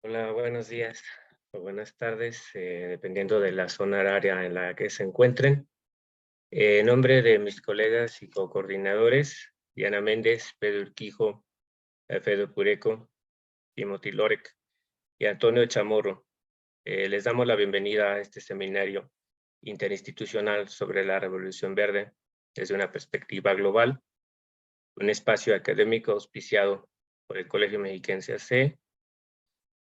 Hola, buenos días o buenas tardes, dependiendo de la zona horaria en la que se encuentren. En nombre de mis colegas y co-coordinadores, Diana Méndez, Pedro Urquijo, Alfredo Pureco, Timothy Lorek y Antonio Chamorro, les damos la bienvenida a este seminario interinstitucional sobre la Revolución Verde desde una perspectiva global, un espacio académico auspiciado por el Colegio Mexiquense AC,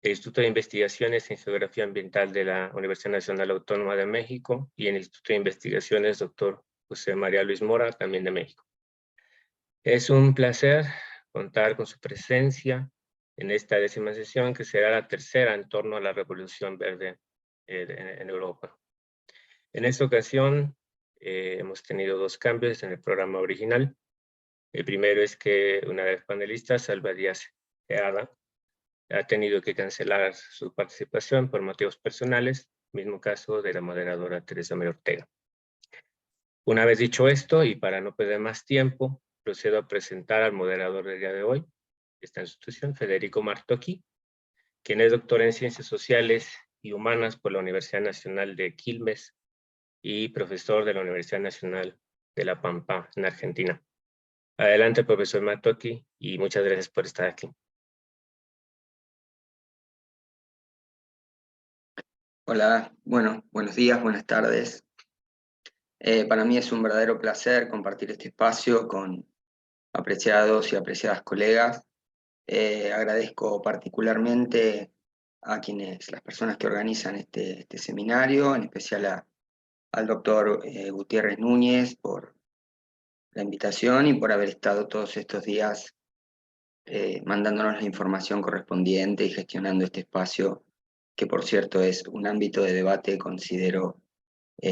el Instituto de Investigaciones en Geografía Ambiental de la Universidad Nacional Autónoma de México y el Instituto de Investigaciones Dr. José María Luis Mora, también de México. Es un placer contar con su presencia en esta 10ª sesión, que será la tercera en torno a la Revolución Verde en Europa. En esta ocasión hemos tenido dos cambios en el programa original. El primero es que una de las panelistas, Salva Díaz Eada, ha tenido que cancelar su participación por motivos personales, mismo caso de la moderadora Teresa María Ortega. Una vez dicho esto, y para no perder más tiempo, procedo a presentar al moderador del día de hoy, esta institución, Federico Martocchi, quien es doctor en Ciencias Sociales y Humanas por la Universidad Nacional de Quilmes y profesor de la Universidad Nacional de La Pampa, en Argentina. Adelante, profesor Martocchi, y muchas gracias por estar aquí. Hola, buenos días, buenas tardes. Para mí es un verdadero placer compartir este espacio con apreciados y apreciadas colegas. Agradezco particularmente a las personas que organizan este seminario, en especial al doctor Gutiérrez Núñez por la invitación y por haber estado todos estos días mandándonos la información correspondiente y gestionando este espacio, que por cierto es un ámbito de debate, considero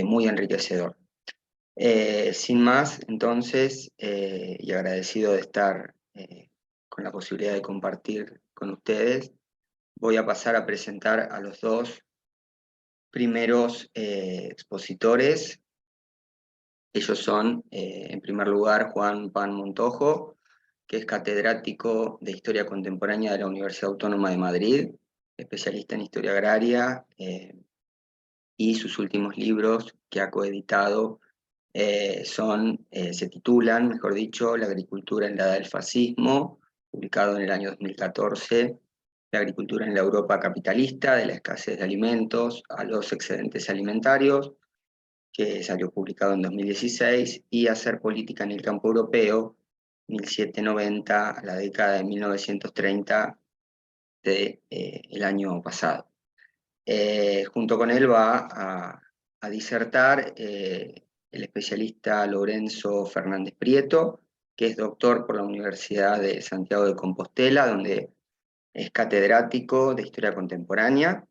muy enriquecedor. Sin más, entonces, y agradecido de estar con la posibilidad de compartir con ustedes, voy a pasar a presentar a los dos primeros expositores. Ellos son, en primer lugar, Juan Pan Montojo, que es catedrático de Historia Contemporánea de la Universidad Autónoma de Madrid, especialista en Historia Agraria, y sus últimos libros que ha coeditado se titulan, mejor dicho, La agricultura en la edad del fascismo, publicado en el año 2014, La agricultura en la Europa capitalista, de la escasez de alimentos a los excedentes alimentarios, que salió publicado en 2016, y Hacer política en el campo europeo, 1790 a la década de 1930 del año pasado. Junto con él va a disertar el especialista Lorenzo Fernández Prieto, que es doctor por la Universidad de Santiago de Compostela, donde es catedrático de Historia Contemporánea.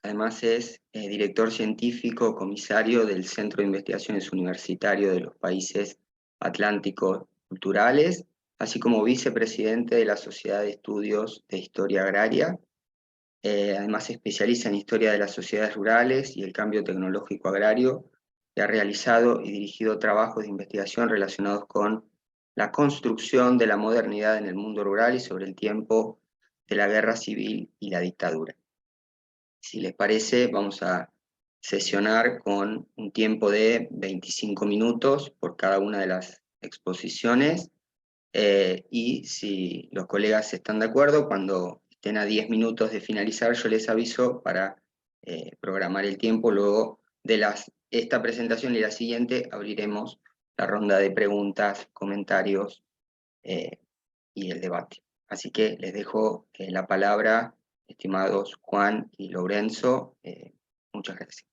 Además es director científico comisario del Centro de Investigaciones Universitario de los Países Atlánticos Culturales, así como vicepresidente de la Sociedad de Estudios de Historia Agraria. Además se especializa en historia de las sociedades rurales y el cambio tecnológico agrario, y ha realizado y dirigido trabajos de investigación relacionados con la construcción de la modernidad en el mundo rural y sobre el tiempo de la guerra civil y la dictadura. Si les parece, vamos a sesionar con un tiempo de 25 minutos por cada una de las exposiciones, y si los colegas están de acuerdo, cuando estén a 10 minutos de finalizar, yo les aviso para programar el tiempo. Luego de esta presentación y la siguiente, abriremos la ronda de preguntas, comentarios y el debate. Así que les dejo la palabra, estimados Juan y Lorenzo. Muchas gracias.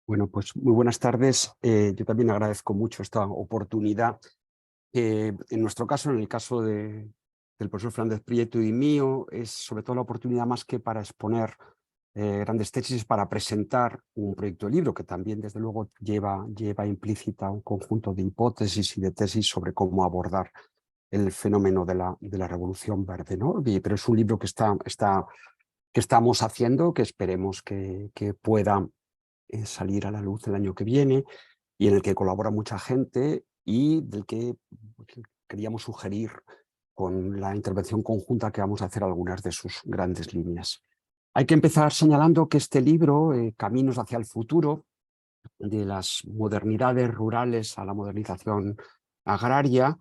Bueno, pues muy buenas tardes. Yo también agradezco mucho esta oportunidad. En nuestro caso, en el caso del profesor Fernández Prieto y mío, es sobre todo la oportunidad más que para exponer grandes tesis, para presentar un proyecto de libro que también, desde luego, lleva implícita un conjunto de hipótesis y de tesis sobre cómo abordar el fenómeno de la Revolución Verde, ¿no? Pero es un libro que estamos haciendo, que esperemos que pueda salir a la luz el año que viene, y en el que colabora mucha gente y del que queríamos sugerir con la intervención conjunta que vamos a hacer algunas de sus grandes líneas. Hay que empezar señalando que este libro, Caminos hacia el futuro, de las modernidades rurales a la modernización agraria,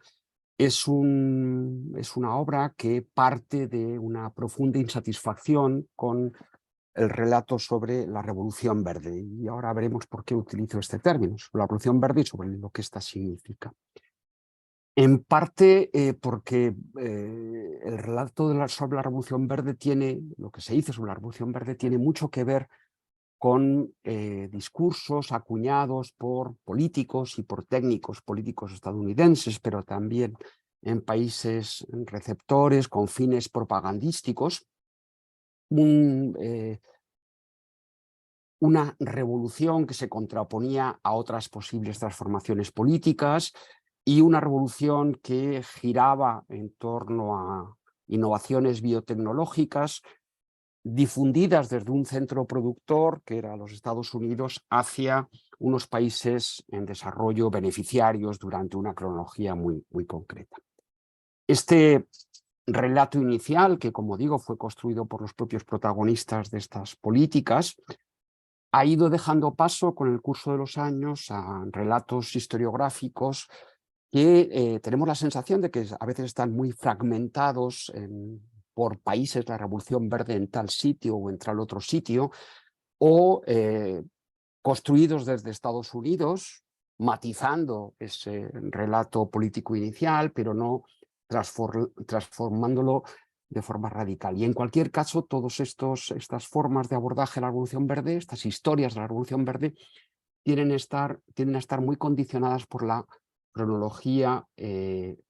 es una obra que parte de una profunda insatisfacción con el relato sobre la Revolución Verde. Y ahora veremos por qué utilizo este término, sobre la Revolución Verde y sobre lo que esta significa. En parte porque el relato sobre la Revolución Verde lo que se dice sobre la Revolución Verde tiene mucho que ver con discursos acuñados por políticos y por técnicos políticos estadounidenses, pero también en países receptores con fines propagandísticos, una revolución que se contraponía a otras posibles transformaciones políticas y una revolución que giraba en torno a innovaciones biotecnológicas difundidas desde un centro productor, que era los Estados Unidos, hacia unos países en desarrollo beneficiarios durante una cronología muy concreta. Este relato inicial, que como digo fue construido por los propios protagonistas de estas políticas, ha ido dejando paso con el curso de los años a relatos historiográficos que tenemos la sensación de que a veces están muy fragmentados por países, la Revolución Verde en tal sitio o en tal otro sitio, o construidos desde Estados Unidos, matizando ese relato político inicial, pero no transformándolo de forma radical. Y en cualquier caso, todas estas formas de abordaje de la Revolución Verde, estas historias de la Revolución Verde, tienden a estar muy condicionadas por la cronología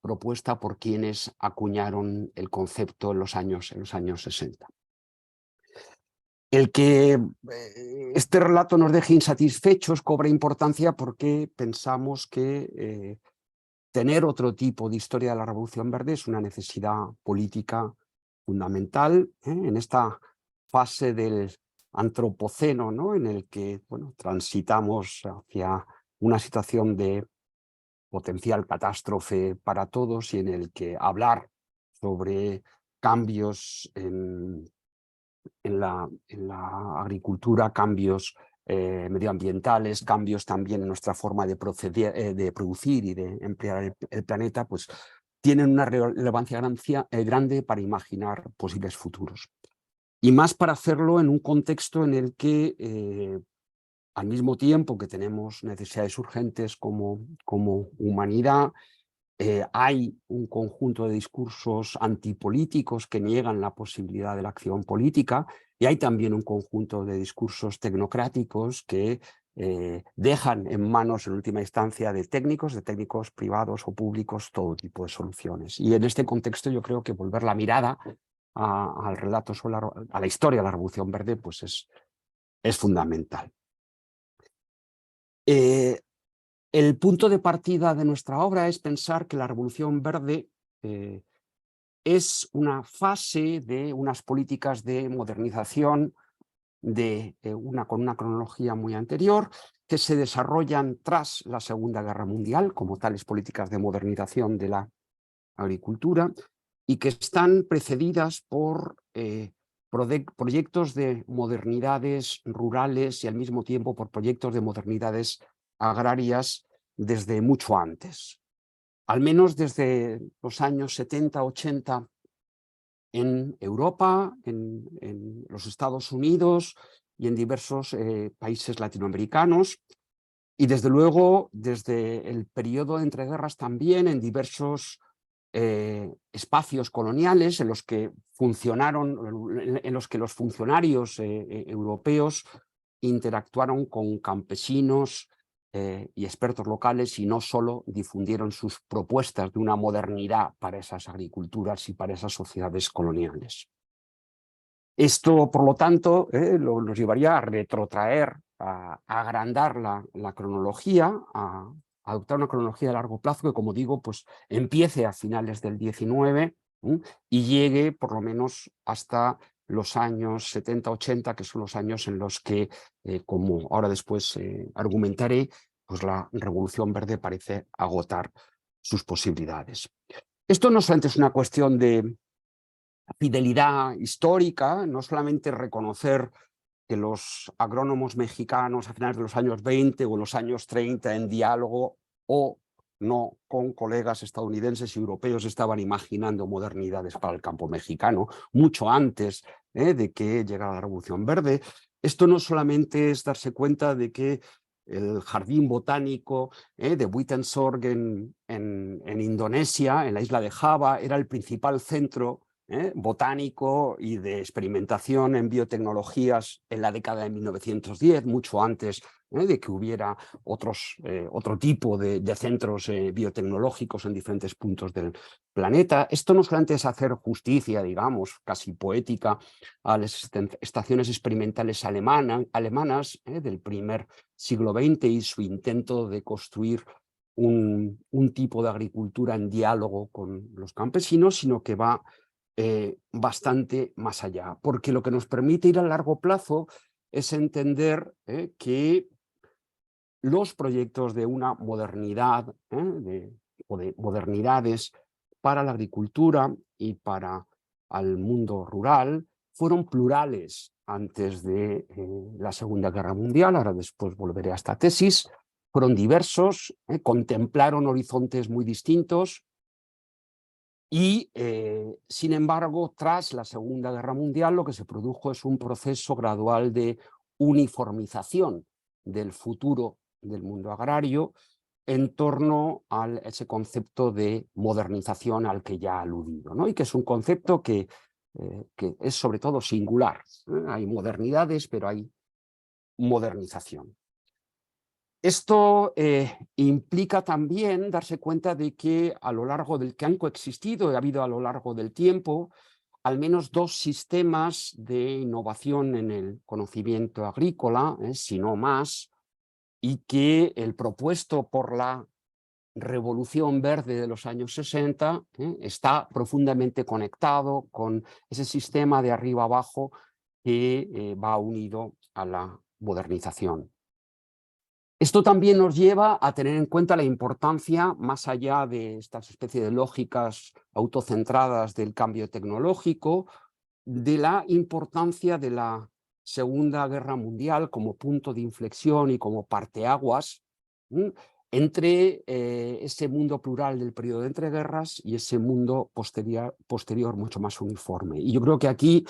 propuesta por quienes acuñaron el concepto en los años 60. El que este relato nos deje insatisfechos cobra importancia porque pensamos que tener otro tipo de historia de la Revolución Verde es una necesidad política fundamental en esta fase del antropoceno, ¿no? En el que transitamos hacia una situación de potencial catástrofe para todos y en el que hablar sobre cambios en la agricultura, cambios medioambientales, cambios también en nuestra forma de producir y de emplear el planeta, pues tienen una relevancia grande para imaginar posibles futuros. Y más para hacerlo en un contexto en el que al mismo tiempo que tenemos necesidades urgentes como humanidad, hay un conjunto de discursos antipolíticos que niegan la posibilidad de la acción política y hay también un conjunto de discursos tecnocráticos que dejan en manos, en última instancia, de técnicos privados o públicos, todo tipo de soluciones. Y en este contexto yo creo que volver la mirada al relato a la historia de la Revolución Verde pues es fundamental. El punto de partida de nuestra obra es pensar que la Revolución Verde es una fase de unas políticas de modernización con una cronología muy anterior, que se desarrollan tras la Segunda Guerra Mundial, como tales políticas de modernización de la agricultura, y que están precedidas por proyectos de modernidades rurales y al mismo tiempo por proyectos de modernidades agrarias desde mucho antes. Al menos desde los años 70-80 en Europa, en los Estados Unidos y en diversos países latinoamericanos. Y desde luego, desde el periodo de entreguerras también en diversos espacios coloniales en los que los funcionarios europeos interactuaron con campesinos y expertos locales y no solo difundieron sus propuestas de una modernidad para esas agriculturas y para esas sociedades coloniales. Esto, por lo tanto, nos llevaría a retrotraer, a agrandar la cronología, a adoptar una cronología de largo plazo que, como digo, pues empiece a finales del 19 y llegue por lo menos hasta los años 70-80, que son los años en los que, como ahora después argumentaré, pues la Revolución Verde parece agotar sus posibilidades. Esto no solamente es una cuestión de fidelidad histórica, no solamente reconocer que los agrónomos mexicanos a finales de los años 20 o los años 30 en diálogo o no con colegas estadounidenses y europeos estaban imaginando modernidades para el campo mexicano, mucho antes de que llegara la Revolución Verde. Esto no solamente es darse cuenta de que el jardín botánico de Buitenzorg en Indonesia, en la isla de Java, era el principal centro botánico y de experimentación en biotecnologías en la década de 1910, mucho antes de que hubiera otro tipo de centros biotecnológicos en diferentes puntos del planeta. Esto no solamente es hacer justicia, digamos, casi poética, a las estaciones experimentales alemanas del primer siglo XX y su intento de construir un tipo de agricultura en diálogo con los campesinos, sino que va bastante más allá, porque lo que nos permite ir a largo plazo es entender que los proyectos de una modernidad o de modernidades para la agricultura y para el mundo rural fueron plurales antes de la Segunda Guerra Mundial. Ahora después volveré a esta tesis. Fueron diversos, contemplaron horizontes muy distintos. Y, sin embargo, tras la Segunda Guerra Mundial, lo que se produjo es un proceso gradual de uniformización del futuro del mundo agrario en torno a ese concepto de modernización al que ya he aludido, ¿no? Y que es un concepto que es sobre todo singular. Hay modernidades, pero hay modernización. Esto implica también darse cuenta de que a lo largo del que han coexistido, ha habido a lo largo del tiempo, al menos dos sistemas de innovación en el conocimiento agrícola, si no más, y que el propuesto por la Revolución Verde de los años 60 está profundamente conectado con ese sistema de arriba abajo que va unido a la modernización. Esto también nos lleva a tener en cuenta la importancia, más allá de estas especies de lógicas autocentradas del cambio tecnológico, de la importancia de la Segunda Guerra Mundial como punto de inflexión y como parteaguas entre ese mundo plural del periodo de entreguerras y ese mundo posterior mucho más uniforme. Y yo creo que aquí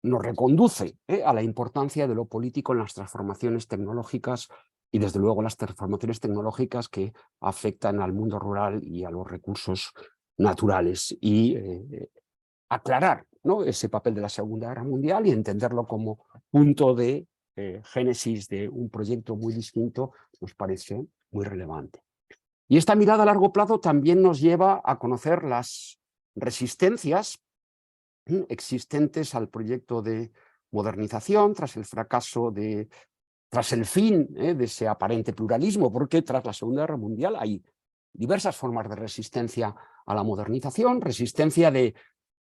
nos reconduce a la importancia de lo político en las transformaciones tecnológicas y desde luego las transformaciones tecnológicas que afectan al mundo rural y a los recursos naturales y aclarar, ¿no?, ese papel de la Segunda Guerra Mundial y entenderlo como punto de génesis de un proyecto muy distinto nos parece muy relevante. Y esta mirada a largo plazo también nos lleva a conocer las resistencias existentes al proyecto de modernización tras el fracaso tras el fin de ese aparente pluralismo, porque tras la Segunda Guerra Mundial hay diversas formas de resistencia a la modernización, resistencia de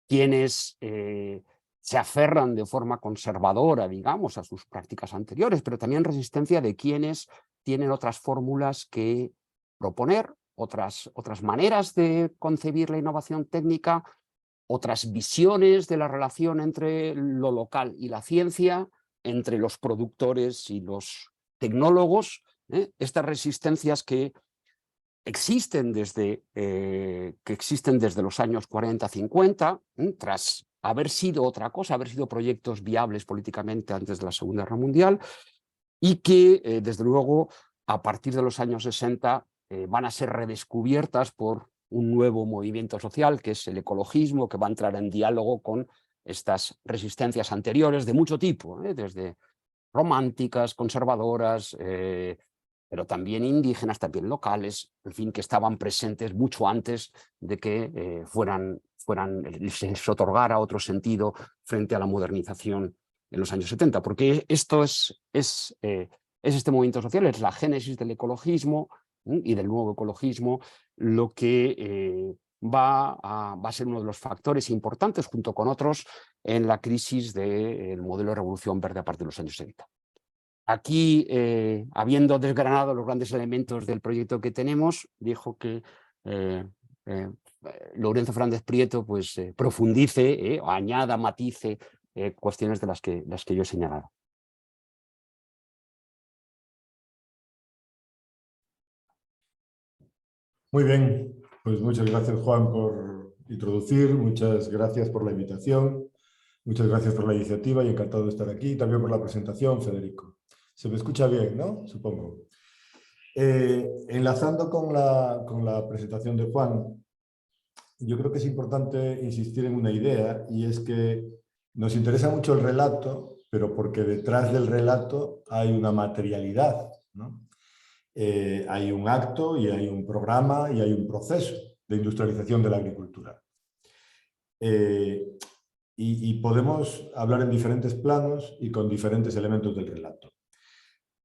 quienes se aferran de forma conservadora, digamos, a sus prácticas anteriores, pero también resistencia de quienes tienen otras fórmulas que proponer, otras maneras de concebir la innovación técnica, otras visiones de la relación entre lo local y la ciencia, entre los productores y los tecnólogos, estas resistencias que existen desde los años 40-50, tras haber sido otra cosa, haber sido proyectos viables políticamente antes de la Segunda Guerra Mundial, y que, desde luego, a partir de los años 60 van a ser redescubiertas por un nuevo movimiento social, que es el ecologismo, que va a entrar en diálogo con estas resistencias anteriores de mucho tipo, desde románticas, conservadoras, pero también indígenas, también locales, en fin, que estaban presentes mucho antes de que se les otorgara otro sentido frente a la modernización en los años 70, porque esto es este movimiento social, es la génesis del ecologismo y del nuevo ecologismo, lo que va a ser uno de los factores importantes, junto con otros, en la crisis del modelo de revolución verde a partir de los años 70. aquí, habiendo desgranado los grandes elementos del proyecto que tenemos, dijo que Lourenço Fernández Prieto pues, profundice o añada, matice cuestiones de las que yo he señalado. Muy bien, pues muchas gracias, Juan, por introducir, muchas gracias por la invitación, muchas gracias por la iniciativa y encantado de estar aquí, y también por la presentación, Federico. Se me escucha bien, ¿no? Supongo. Enlazando con la presentación de Juan, yo creo que es importante insistir en una idea, y es que nos interesa mucho el relato, pero porque detrás del relato hay una materialidad, ¿no? Hay un acto y hay un programa y hay un proceso de industrialización de la agricultura. Y podemos hablar en diferentes planos y con diferentes elementos del relato.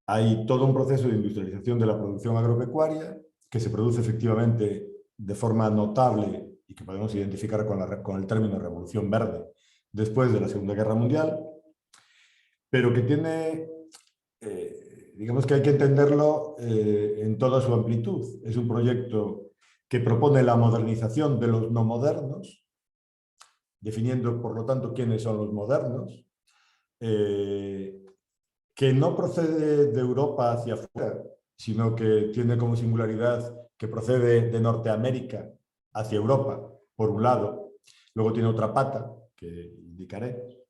Hay todo un proceso de industrialización de la producción agropecuaria que se produce efectivamente de forma notable y que podemos identificar con el término Revolución Verde después de la Segunda Guerra Mundial, pero que tiene... digamos que hay que entenderlo en toda su amplitud. Es un proyecto que propone la modernización de los no modernos, definiendo, por lo tanto, quiénes son los modernos, que no procede de Europa hacia afuera, sino que tiene como singularidad que procede de Norteamérica hacia Europa, por un lado. Luego tiene otra pata, que indicaré,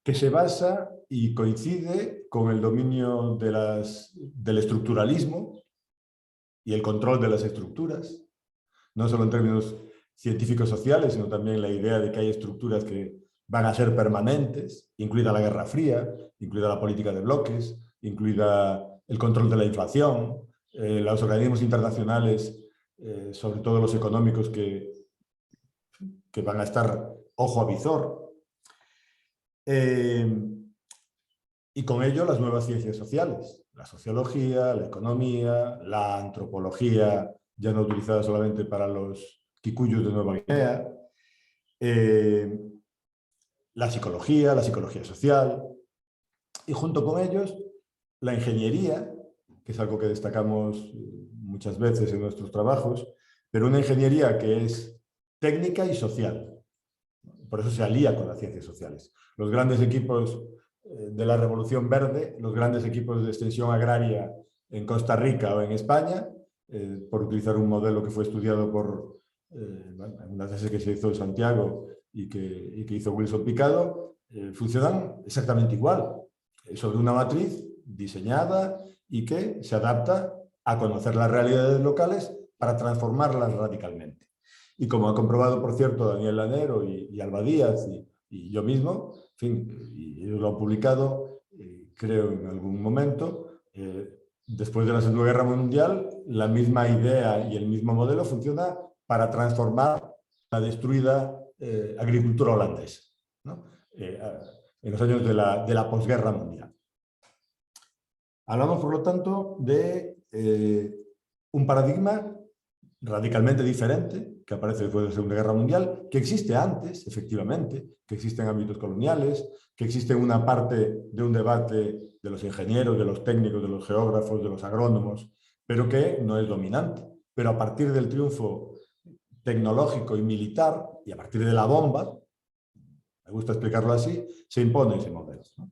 que se basa y coincide con el dominio del estructuralismo y el control de las estructuras, no solo en términos científicos sociales, sino también la idea de que hay estructuras que van a ser permanentes, incluida la Guerra Fría, incluida la política de bloques, incluida el control de la inflación, los organismos internacionales, sobre todo los económicos, que van a estar ojo a visor. Y con ello las nuevas ciencias sociales, la sociología, la economía, la antropología, ya no utilizada solamente para los kikuyos de Nueva Guinea, la psicología social, y junto con ellos la ingeniería, que es algo que destacamos muchas veces en nuestros trabajos, pero una ingeniería que es técnica y social. Por eso se alía con las ciencias sociales. Los grandes equipos de la Revolución Verde, los grandes equipos de extensión agraria en Costa Rica o en España, por utilizar un modelo que fue estudiado por una tesis que se hizo en Santiago y que hizo Wilson Picado, funcionan exactamente igual, sobre una matriz diseñada y que se adapta a conocer las realidades locales para transformarlas radicalmente. Y como ha comprobado, por cierto, Daniel Lanero y Alba Díaz y yo mismo, en fin, y ellos lo han publicado, creo, en algún momento, después de la Segunda Guerra Mundial, la misma idea y el mismo modelo funciona para transformar la destruida agricultura holandesa, ¿no? En los años de la posguerra mundial. Hablamos, por lo tanto, de un paradigma radicalmente diferente, que aparece después de la Segunda Guerra Mundial, que existe antes, efectivamente, que existe en ámbitos coloniales, que existe en una parte de un debate de los ingenieros, de los técnicos, de los geógrafos, de los agrónomos, pero que no es dominante. Pero a partir del triunfo tecnológico y militar, y a partir de la bomba, me gusta explicarlo así, se impone ese modelo, ¿no?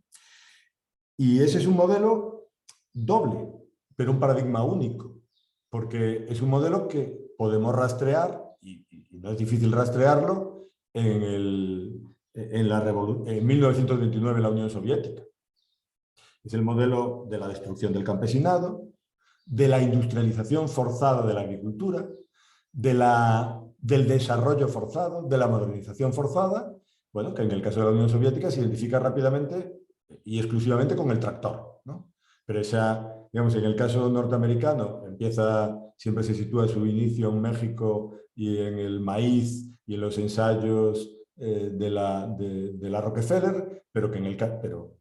Y ese es un modelo doble, pero un paradigma único, porque es un modelo que podemos rastrear, y no es difícil rastrearlo, en 1929 en la Unión Soviética. Es el modelo de la destrucción del campesinado, de la industrialización forzada de la agricultura, del desarrollo forzado, de la modernización forzada, bueno, que en el caso de la Unión Soviética se identifica rápidamente y exclusivamente con el tractor, ¿no? Pero digamos, en el caso norteamericano siempre se sitúa su inicio en México y en el maíz y en los ensayos de la Rockefeller, pero en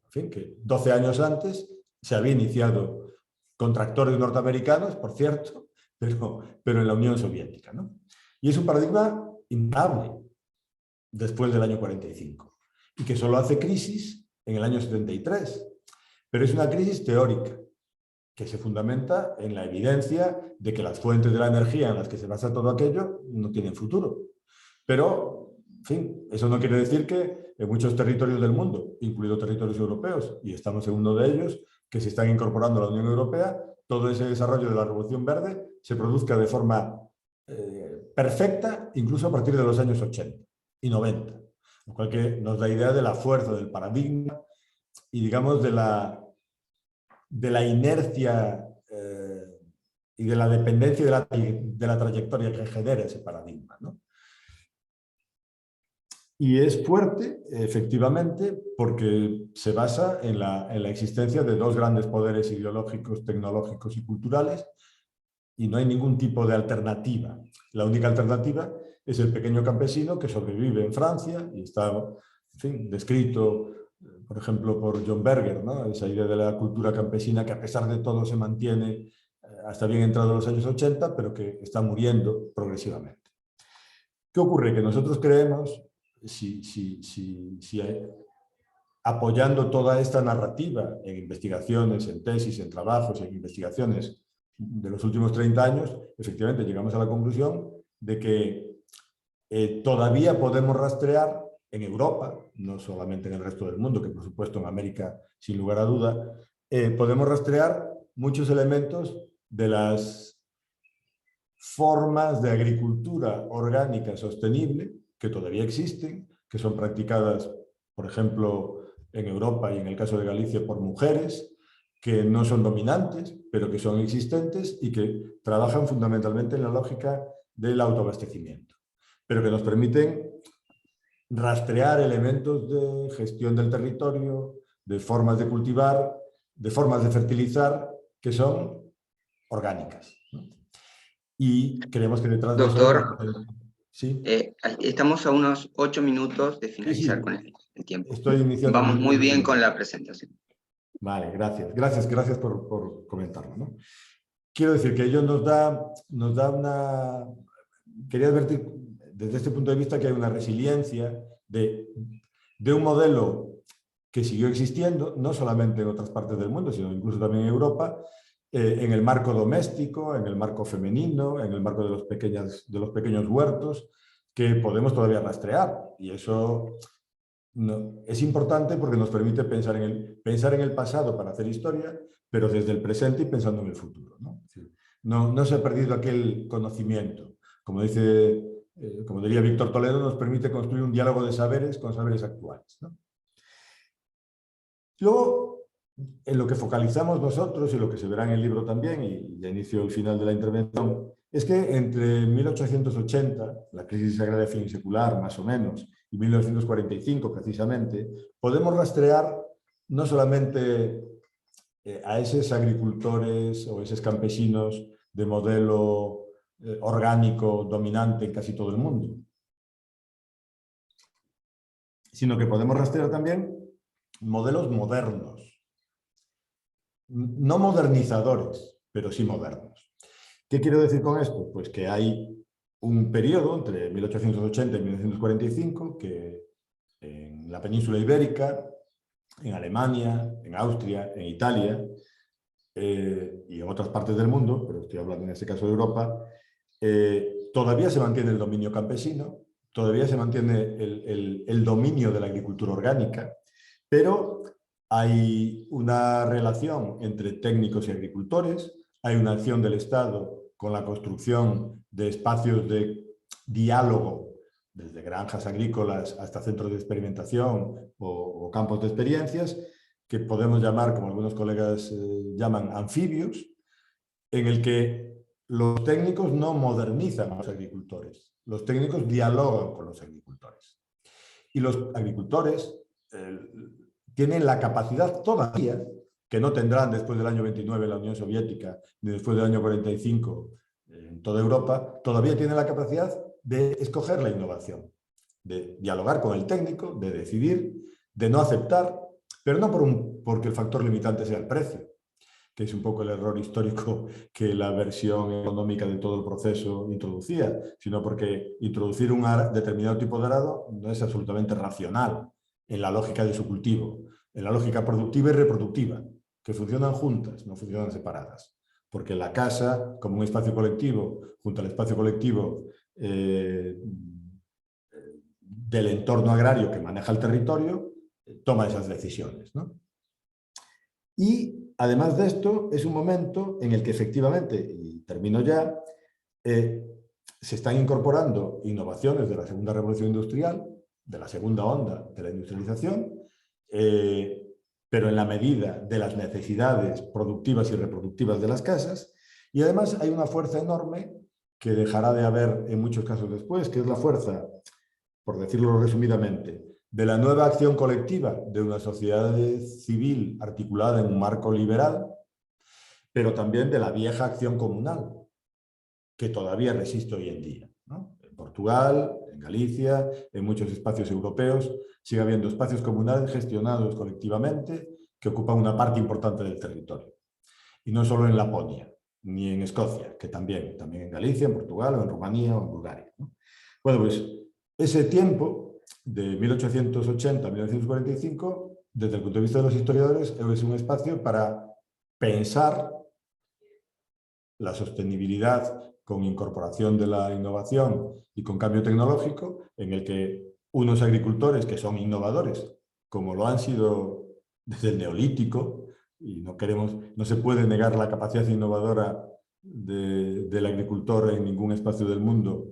fin, que 12 años antes se había iniciado con tractores norteamericanos, por cierto, pero en la Unión Soviética, ¿no? Y es un paradigma impagable después del año 45 y que solo hace crisis en el año 73, pero es una crisis teórica que se fundamenta en la evidencia de que las fuentes de la energía en las que se basa todo aquello no tienen futuro. Pero, en fin, eso no quiere decir que en muchos territorios del mundo, incluidos territorios europeos, y estamos en uno de ellos, que se están incorporando a la Unión Europea, todo ese desarrollo de la Revolución Verde se produzca de forma perfecta, incluso a partir de los años 80 y 90, lo cual que nos da idea de la fuerza del paradigma y, digamos, de la inercia y de la dependencia de la trayectoria que genera ese paradigma, ¿no? Y es fuerte, efectivamente, porque se basa en la existencia de dos grandes poderes ideológicos, tecnológicos y culturales, y no hay ningún tipo de alternativa. La única alternativa es el pequeño campesino que sobrevive en Francia y está, en fin, descrito, por ejemplo, por John Berger, ¿no? Esa idea de la cultura campesina que a pesar de todo se mantiene hasta bien entrados los años 80, pero que está muriendo progresivamente. ¿Qué ocurre? Que nosotros creemos, apoyando toda esta narrativa en investigaciones, en tesis, en trabajos, en investigaciones de los últimos 30 años, efectivamente llegamos a la conclusión de que todavía podemos rastrear en Europa, no solamente en el resto del mundo, que por supuesto en América, sin lugar a duda, podemos rastrear muchos elementos de las formas de agricultura orgánica sostenible que todavía existen, que son practicadas, por ejemplo, en Europa y en el caso de Galicia por mujeres, que no son dominantes, pero que son existentes y que trabajan fundamentalmente en la lógica del autoabastecimiento, pero que nos permiten rastrear elementos de gestión del territorio, de formas de cultivar, de formas de fertilizar, que son orgánicas, ¿no? Y creemos que detrás de Doctor, eso... ¿Sí? Estamos a unos 8 minutos de finalizar Sí. con el tiempo. Estoy iniciando... Vamos muy bien con la presentación. Vale, gracias por comentarlo, ¿no? Quiero decir que ello nos da una... Quería advertir desde este punto de vista que hay una resiliencia de un modelo que siguió existiendo, no solamente en otras partes del mundo, sino incluso también en Europa, en el marco doméstico, en el marco femenino, en el marco de los pequeños huertos, que podemos todavía rastrear. Y eso es importante porque nos permite pensar en el pasado para hacer historia, pero desde el presente y pensando en el futuro, ¿no? Es decir, no se ha perdido aquel conocimiento. Como diría Víctor Toledo, nos permite construir un diálogo de saberes con saberes actuales, ¿no? Luego, en lo que focalizamos nosotros y lo que se verá en el libro también, y ya inicio el final de la intervención, es que entre 1880, la crisis agraria finisecular más o menos, y 1945 precisamente, podemos rastrear no solamente a esos agricultores o esos campesinos de modelo orgánico dominante en casi todo el mundo, sino que podemos rastrear también modelos modernos, no modernizadores, pero sí modernos. ¿Qué quiero decir con esto? Pues que hay un periodo entre 1880 y 1945 que en la península ibérica, en Alemania, en Austria, en Italia y en otras partes del mundo, pero estoy hablando en este caso de Europa, todavía se mantiene el dominio campesino, todavía se mantiene el dominio de la agricultura orgánica, pero hay una relación entre técnicos y agricultores, hay una acción del Estado con la construcción de espacios de diálogo, desde granjas agrícolas hasta centros de experimentación o campos de experiencias, que podemos llamar, como algunos colegas llaman, anfibios, en el que los técnicos no modernizan a los agricultores, los técnicos dialogan con los agricultores. Y los agricultores tienen la capacidad todavía, que no tendrán después del año 29 en la Unión Soviética, ni después del año 45 en toda Europa, todavía tienen la capacidad de escoger la innovación, de dialogar con el técnico, de decidir, de no aceptar, pero no porque el factor limitante sea el precio, que es un poco el error histórico que la versión económica de todo el proceso introducía, sino porque introducir un determinado tipo de arado no es absolutamente racional en la lógica de su cultivo. en la lógica productiva y reproductiva, que funcionan juntas, no funcionan separadas. Porque la casa, como un espacio colectivo, junto al espacio colectivo del entorno agrario que maneja el territorio, toma esas decisiones, ¿no? Y además de esto, es un momento en el que efectivamente, y termino ya, se están incorporando innovaciones de la segunda revolución industrial, de la segunda onda de la industrialización, pero en la medida de las necesidades productivas y reproductivas de las casas, y además hay una fuerza enorme que dejará de haber en muchos casos después, que es la fuerza, por decirlo resumidamente, de la nueva acción colectiva de una sociedad civil articulada en un marco liberal, pero también de la vieja acción comunal, que todavía resiste hoy en día, ¿no? En Portugal, en Galicia, en muchos espacios europeos, sigue habiendo espacios comunales gestionados colectivamente que ocupan una parte importante del territorio. Y no solo en Laponia, ni en Escocia, que también en Galicia, en Portugal, o en Rumanía, o en Bulgaria, ¿no? Bueno, pues ese tiempo, de 1880 a 1945, desde el punto de vista de los historiadores, es un espacio para pensar la sostenibilidad con incorporación de la innovación y con cambio tecnológico, en el que unos agricultores que son innovadores, como lo han sido desde el Neolítico, y no se puede negar la capacidad innovadora del agricultor en ningún espacio del mundo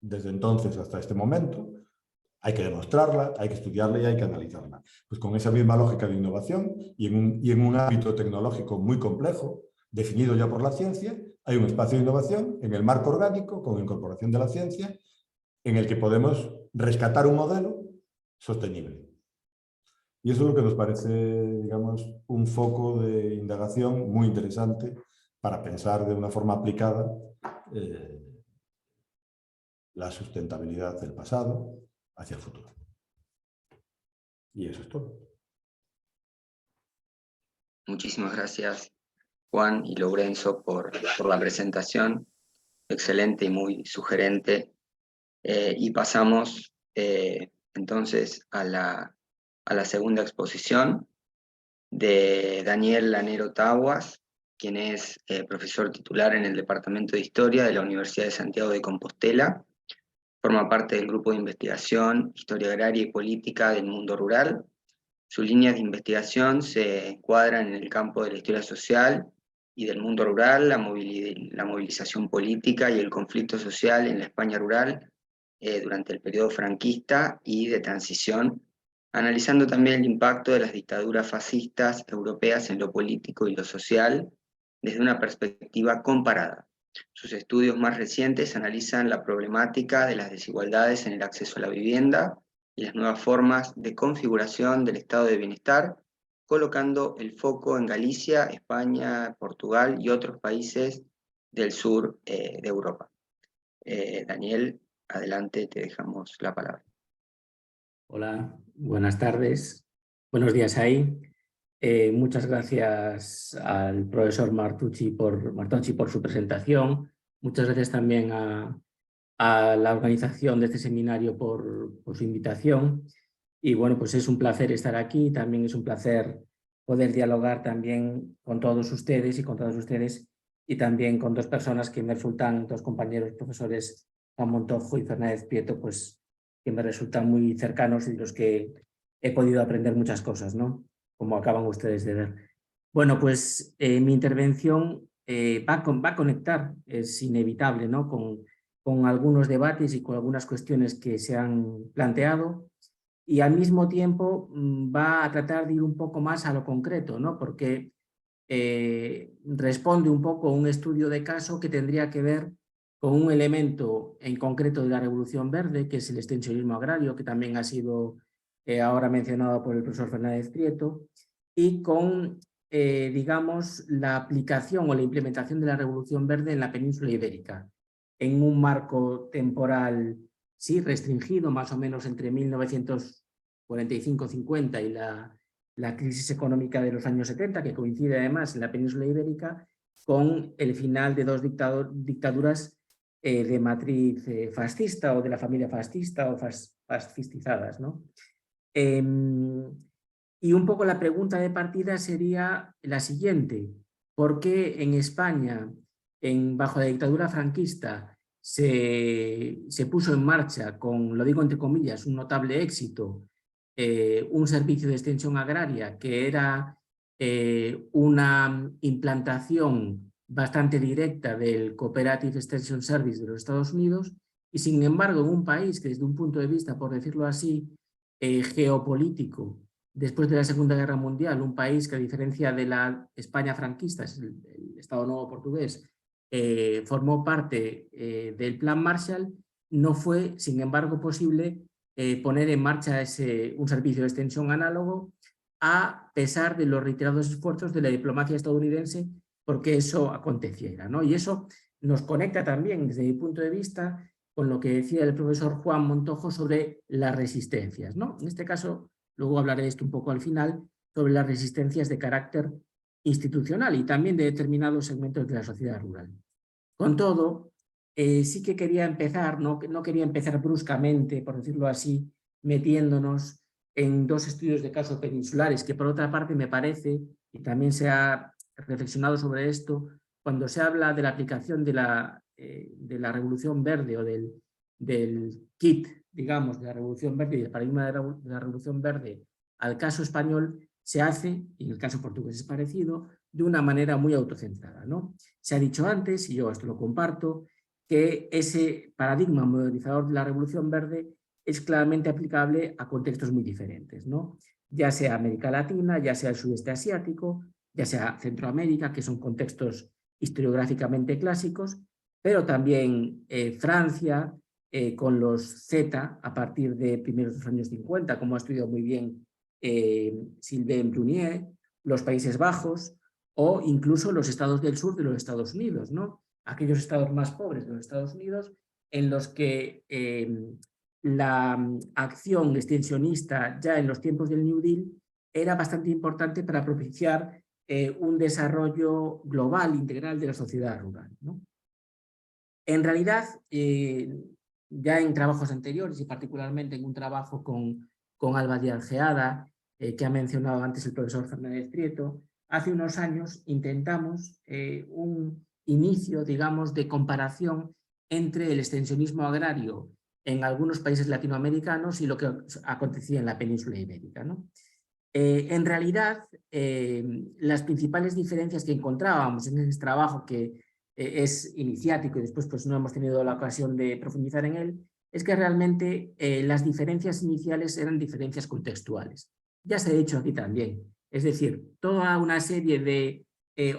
desde entonces hasta este momento, hay que demostrarla, hay que estudiarla y hay que analizarla. Pues con esa misma lógica de innovación y en un ámbito tecnológico muy complejo, definido ya por la ciencia, hay un espacio de innovación en el marco orgánico, con incorporación de la ciencia, en el que podemos rescatar un modelo sostenible. Y eso es lo que nos parece, digamos, un foco de indagación muy interesante para pensar de una forma aplicada la sustentabilidad del pasado hacia el futuro. Y eso es todo. Muchísimas gracias, Juan y Lourenço, por la presentación. Excelente y muy sugerente. Y pasamos entonces a la segunda exposición de Daniel Lanero Taguas, quien es profesor titular en el Departamento de Historia de la Universidad de Santiago de Compostela. Forma parte del grupo de investigación Historia Agraria y Política del Mundo Rural. Sus líneas de investigación se encuadran en el campo de la historia social y del mundo rural, la movilización política y el conflicto social en la España rural durante el periodo franquista y de transición, analizando también el impacto de las dictaduras fascistas europeas en lo político y lo social desde una perspectiva comparada. Sus estudios más recientes analizan la problemática de las desigualdades en el acceso a la vivienda y las nuevas formas de configuración del estado de bienestar, colocando el foco en Galicia, España, Portugal y otros países del sur de Europa. Daniel, adelante, te dejamos la palabra. Hola, buenas tardes, buenos días ahí. Muchas gracias al profesor Martucci por su presentación. Muchas gracias también a la organización de este seminario por su invitación. Y bueno, pues es un placer estar aquí. También es un placer poder dialogar también con todos ustedes y con todas ustedes, y también con dos personas que me resultan, dos compañeros profesores, Juan Montojo y Fernández Prieto, pues que me resultan muy cercanos y de los que he podido aprender muchas cosas, ¿no? Como acaban ustedes de ver. Bueno, pues mi intervención va a conectar, es inevitable, ¿no? Con algunos debates y con algunas cuestiones que se han planteado, y al mismo tiempo va a tratar de ir un poco más a lo concreto, ¿no? Porque responde un poco a un estudio de caso que tendría que ver con un elemento en concreto de la Revolución Verde, que es el extensionismo agrario, que también ha sido ahora mencionado por el profesor Fernández Prieto, y con, digamos, la aplicación o la implementación de la Revolución Verde en la península ibérica, en un marco temporal, sí, restringido, más o menos entre 1945-50 y la crisis económica de los años 70, que coincide además en la península ibérica con el final de dos dictaduras de matriz fascista o de la familia fascista o fascistizadas, ¿no? Y un poco la pregunta de partida sería la siguiente: ¿por qué en España, bajo la dictadura franquista, se puso en marcha, con, lo digo entre comillas, un notable éxito, un servicio de extensión agraria que era una implantación bastante directa del Cooperative Extension Service de los Estados Unidos, y sin embargo en un país que desde un punto de vista, por decirlo así, geopolítico, después de la Segunda Guerra Mundial, un país que a diferencia de la España franquista, es el Estado Nuevo portugués, formó parte del Plan Marshall, no fue, sin embargo, posible poner en marcha un servicio de extensión análogo, a pesar de los reiterados esfuerzos de la diplomacia estadounidense porque eso aconteciera, ¿no? Y eso nos conecta también, desde mi punto de vista, con lo que decía el profesor Juan Montojo sobre las resistencias, ¿no? En este caso, luego hablaré de esto un poco al final, sobre las resistencias de carácter institucional y también de determinados segmentos de la sociedad rural. Con todo, sí que quería empezar, no quería empezar bruscamente, por decirlo así, metiéndonos en dos estudios de casos peninsulares, que por otra parte me parece, y también se ha reflexionado sobre esto, cuando se habla de la aplicación de la Revolución Verde o del kit, digamos, de la Revolución Verde y del paradigma de la Revolución Verde al caso español, se hace, y en el caso portugués es parecido, de una manera muy autocentrada, ¿no? Se ha dicho antes, y yo esto lo comparto, que ese paradigma modernizador de la Revolución Verde es claramente aplicable a contextos muy diferentes, ¿no? Ya sea América Latina, ya sea el sudeste asiático, ya sea Centroamérica, que son contextos historiográficamente clásicos, pero también Francia, con los Z a partir de primeros de los años 50, como ha estudiado muy bien Sylvain Brunier, los Países Bajos, o incluso los estados del sur de los Estados Unidos, ¿no? Aquellos estados más pobres de los Estados Unidos en los que la acción extensionista ya en los tiempos del New Deal era bastante importante para propiciar un desarrollo global, integral de la sociedad rural, ¿no? En realidad, ya en trabajos anteriores y particularmente en un trabajo con Alba de Algeada, que ha mencionado antes el profesor Fernández Prieto, hace unos años intentamos un inicio, digamos, de comparación entre el extensionismo agrario en algunos países latinoamericanos y lo que acontecía en la península ibérica, ¿no? En realidad, las principales diferencias que encontrábamos en ese trabajo, que es iniciático y después pues, no hemos tenido la ocasión de profundizar en él, es que realmente las diferencias iniciales eran diferencias contextuales. Ya se ha dicho aquí también. Es decir, toda una serie de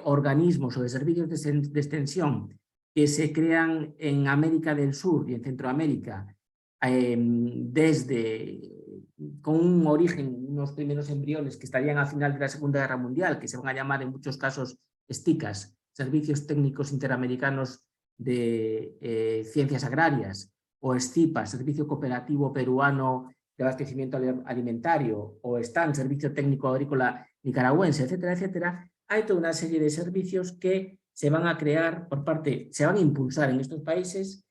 organismos o de servicios de extensión que se crean en América del Sur y en Centroamérica con un origen, unos primeros embriones que estarían al final de la Segunda Guerra Mundial, que se van a llamar en muchos casos STICAS, Servicios Técnicos Interamericanos de Ciencias Agrarias, o SCIPA, Servicio Cooperativo Peruano de Abastecimiento Alimentario, o STAN, Servicio Técnico Agrícola Nicaragüense, etcétera, etcétera. Hay toda una serie de servicios que se van a crear se van a impulsar en estos países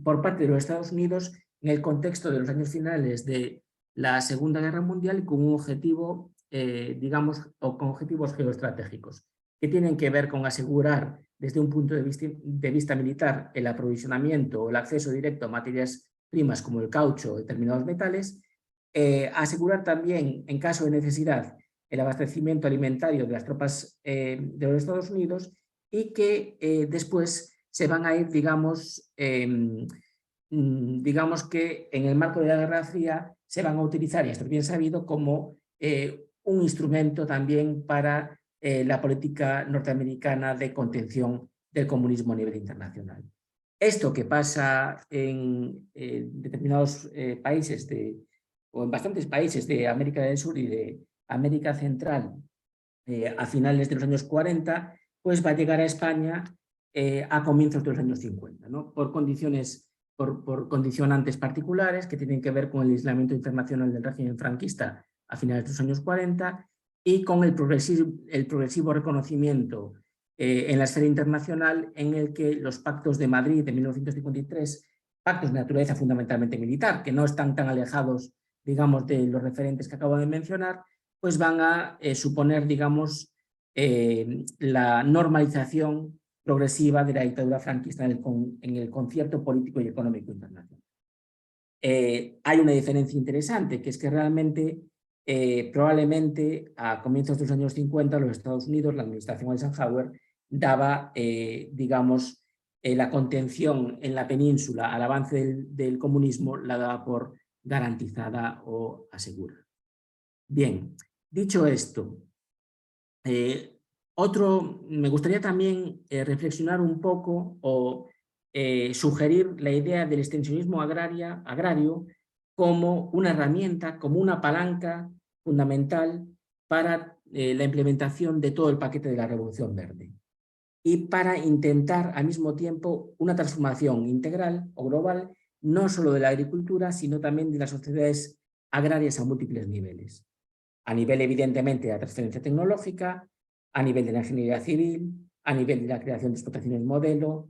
por parte de los Estados Unidos en el contexto de los años finales de la Segunda Guerra Mundial y con un objetivo, digamos, o con objetivos geoestratégicos, que tienen que ver con asegurar desde un punto de vista militar el aprovisionamiento o el acceso directo a materias primas como el caucho o determinados metales, asegurar también, en caso de necesidad, el abastecimiento alimentario de las tropas de los Estados Unidos y que después se van a ir, digamos, digamos que en el marco de la Guerra Fría se van a utilizar, y esto es bien sabido, como un instrumento también para la política norteamericana de contención del comunismo a nivel internacional. Esto que pasa en determinados países, o en bastantes países de América del Sur y de América Central a finales de los años 40, pues va a llegar a España a comienzos de los años 50, ¿no? Por condicionantes particulares que tienen que ver con el aislamiento internacional del régimen franquista a finales de los años 40 y con el progresivo reconocimiento en la esfera internacional, en el que los pactos de Madrid de 1953, pactos de naturaleza fundamentalmente militar, que no están tan alejados digamos, de los referentes que acabo de mencionar, pues van a suponer, digamos, la normalización progresiva de la dictadura franquista en el concierto político y económico internacional. Hay una diferencia interesante, que es que realmente, probablemente a comienzos de los años 50, los Estados Unidos, la administración Eisenhower, daba, digamos, la contención en la península al avance del comunismo, la daba por garantizada o asegurada. Bien, dicho esto, me gustaría también reflexionar un poco o sugerir la idea del extensionismo agrario como una herramienta, como una palanca fundamental para la implementación de todo el paquete de la Revolución Verde y para intentar al mismo tiempo una transformación integral o global, no solo de la agricultura, sino también de las sociedades agrarias a múltiples niveles. A nivel, evidentemente, de la transferencia tecnológica, a nivel de la ingeniería civil, a nivel de la creación de explotaciones modelo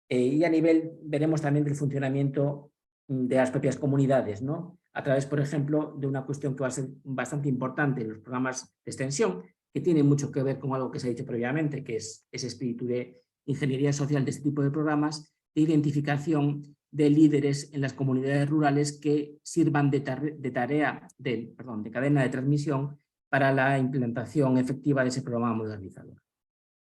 y a nivel, veremos también, del funcionamiento de las propias comunidades, ¿no? A través, por ejemplo, de una cuestión que va a ser bastante importante en los programas de extensión, que tiene mucho que ver con algo que se ha dicho previamente, que es ese espíritu de ingeniería social de este tipo de programas, de identificación de líderes en las comunidades rurales que sirvan de cadena de transmisión para la implementación efectiva de ese programa modernizador.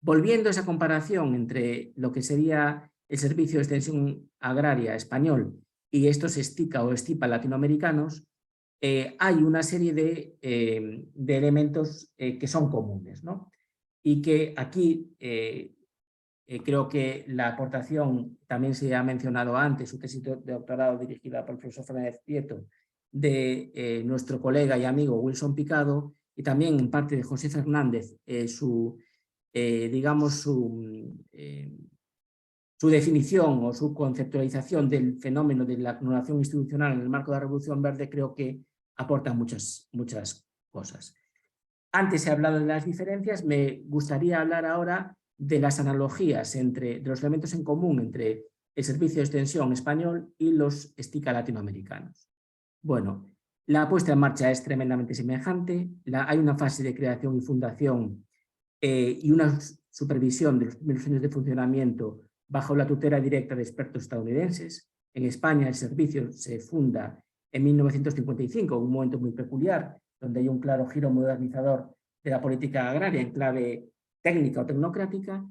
Volviendo a esa comparación entre lo que sería el Servicio de Extensión Agraria español y estos STICA o STIPA latinoamericanos, hay una serie de elementos que son comunes, ¿no? Y que aquí creo que la aportación, también se ha mencionado antes, su tesis de doctorado dirigida por el profesor Fernández Prieto, de nuestro colega y amigo Wilson Picado, y también en parte de José Fernández, digamos, su definición o su conceptualización del fenómeno de la acumulación institucional en el marco de la Revolución Verde, creo que aporta muchas cosas. Antes he hablado de las diferencias, me gustaría hablar ahora de las analogías de los elementos en común entre el Servicio de Extensión español y los STICA latinoamericanos. Bueno, la puesta en marcha es tremendamente semejante, hay una fase de creación y fundación y una supervisión de los primeros años de funcionamiento bajo la tutela directa de expertos estadounidenses. En España el servicio se funda en 1955, un momento muy peculiar, donde hay un claro giro modernizador de la política agraria en clave técnica o tecnocrática,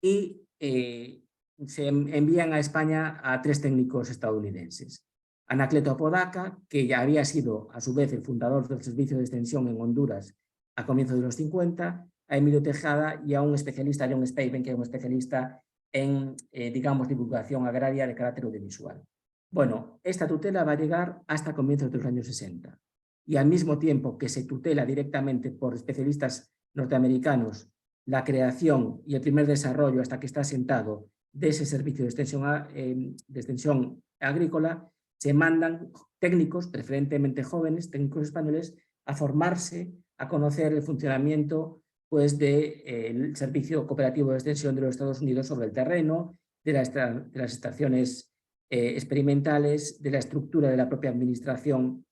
y se envían a España a 3 técnicos estadounidenses. Anacleto Apodaca, que ya había sido a su vez el fundador del servicio de extensión en Honduras a comienzos de los 50, a Emilio Tejada y a un especialista, John Spaven, que es un especialista en, digamos, divulgación agraria de carácter audiovisual. Bueno, esta tutela va a llegar hasta comienzos de los años 60. Y al mismo tiempo que se tutela directamente por especialistas norteamericanos la creación y el primer desarrollo hasta que está asentado de ese servicio de extensión agrícola, se mandan técnicos, preferentemente jóvenes, técnicos españoles, a formarse, a conocer el funcionamiento pues, del servicio cooperativo de extensión de los Estados Unidos sobre el terreno, de las estaciones experimentales, de la estructura de la propia administración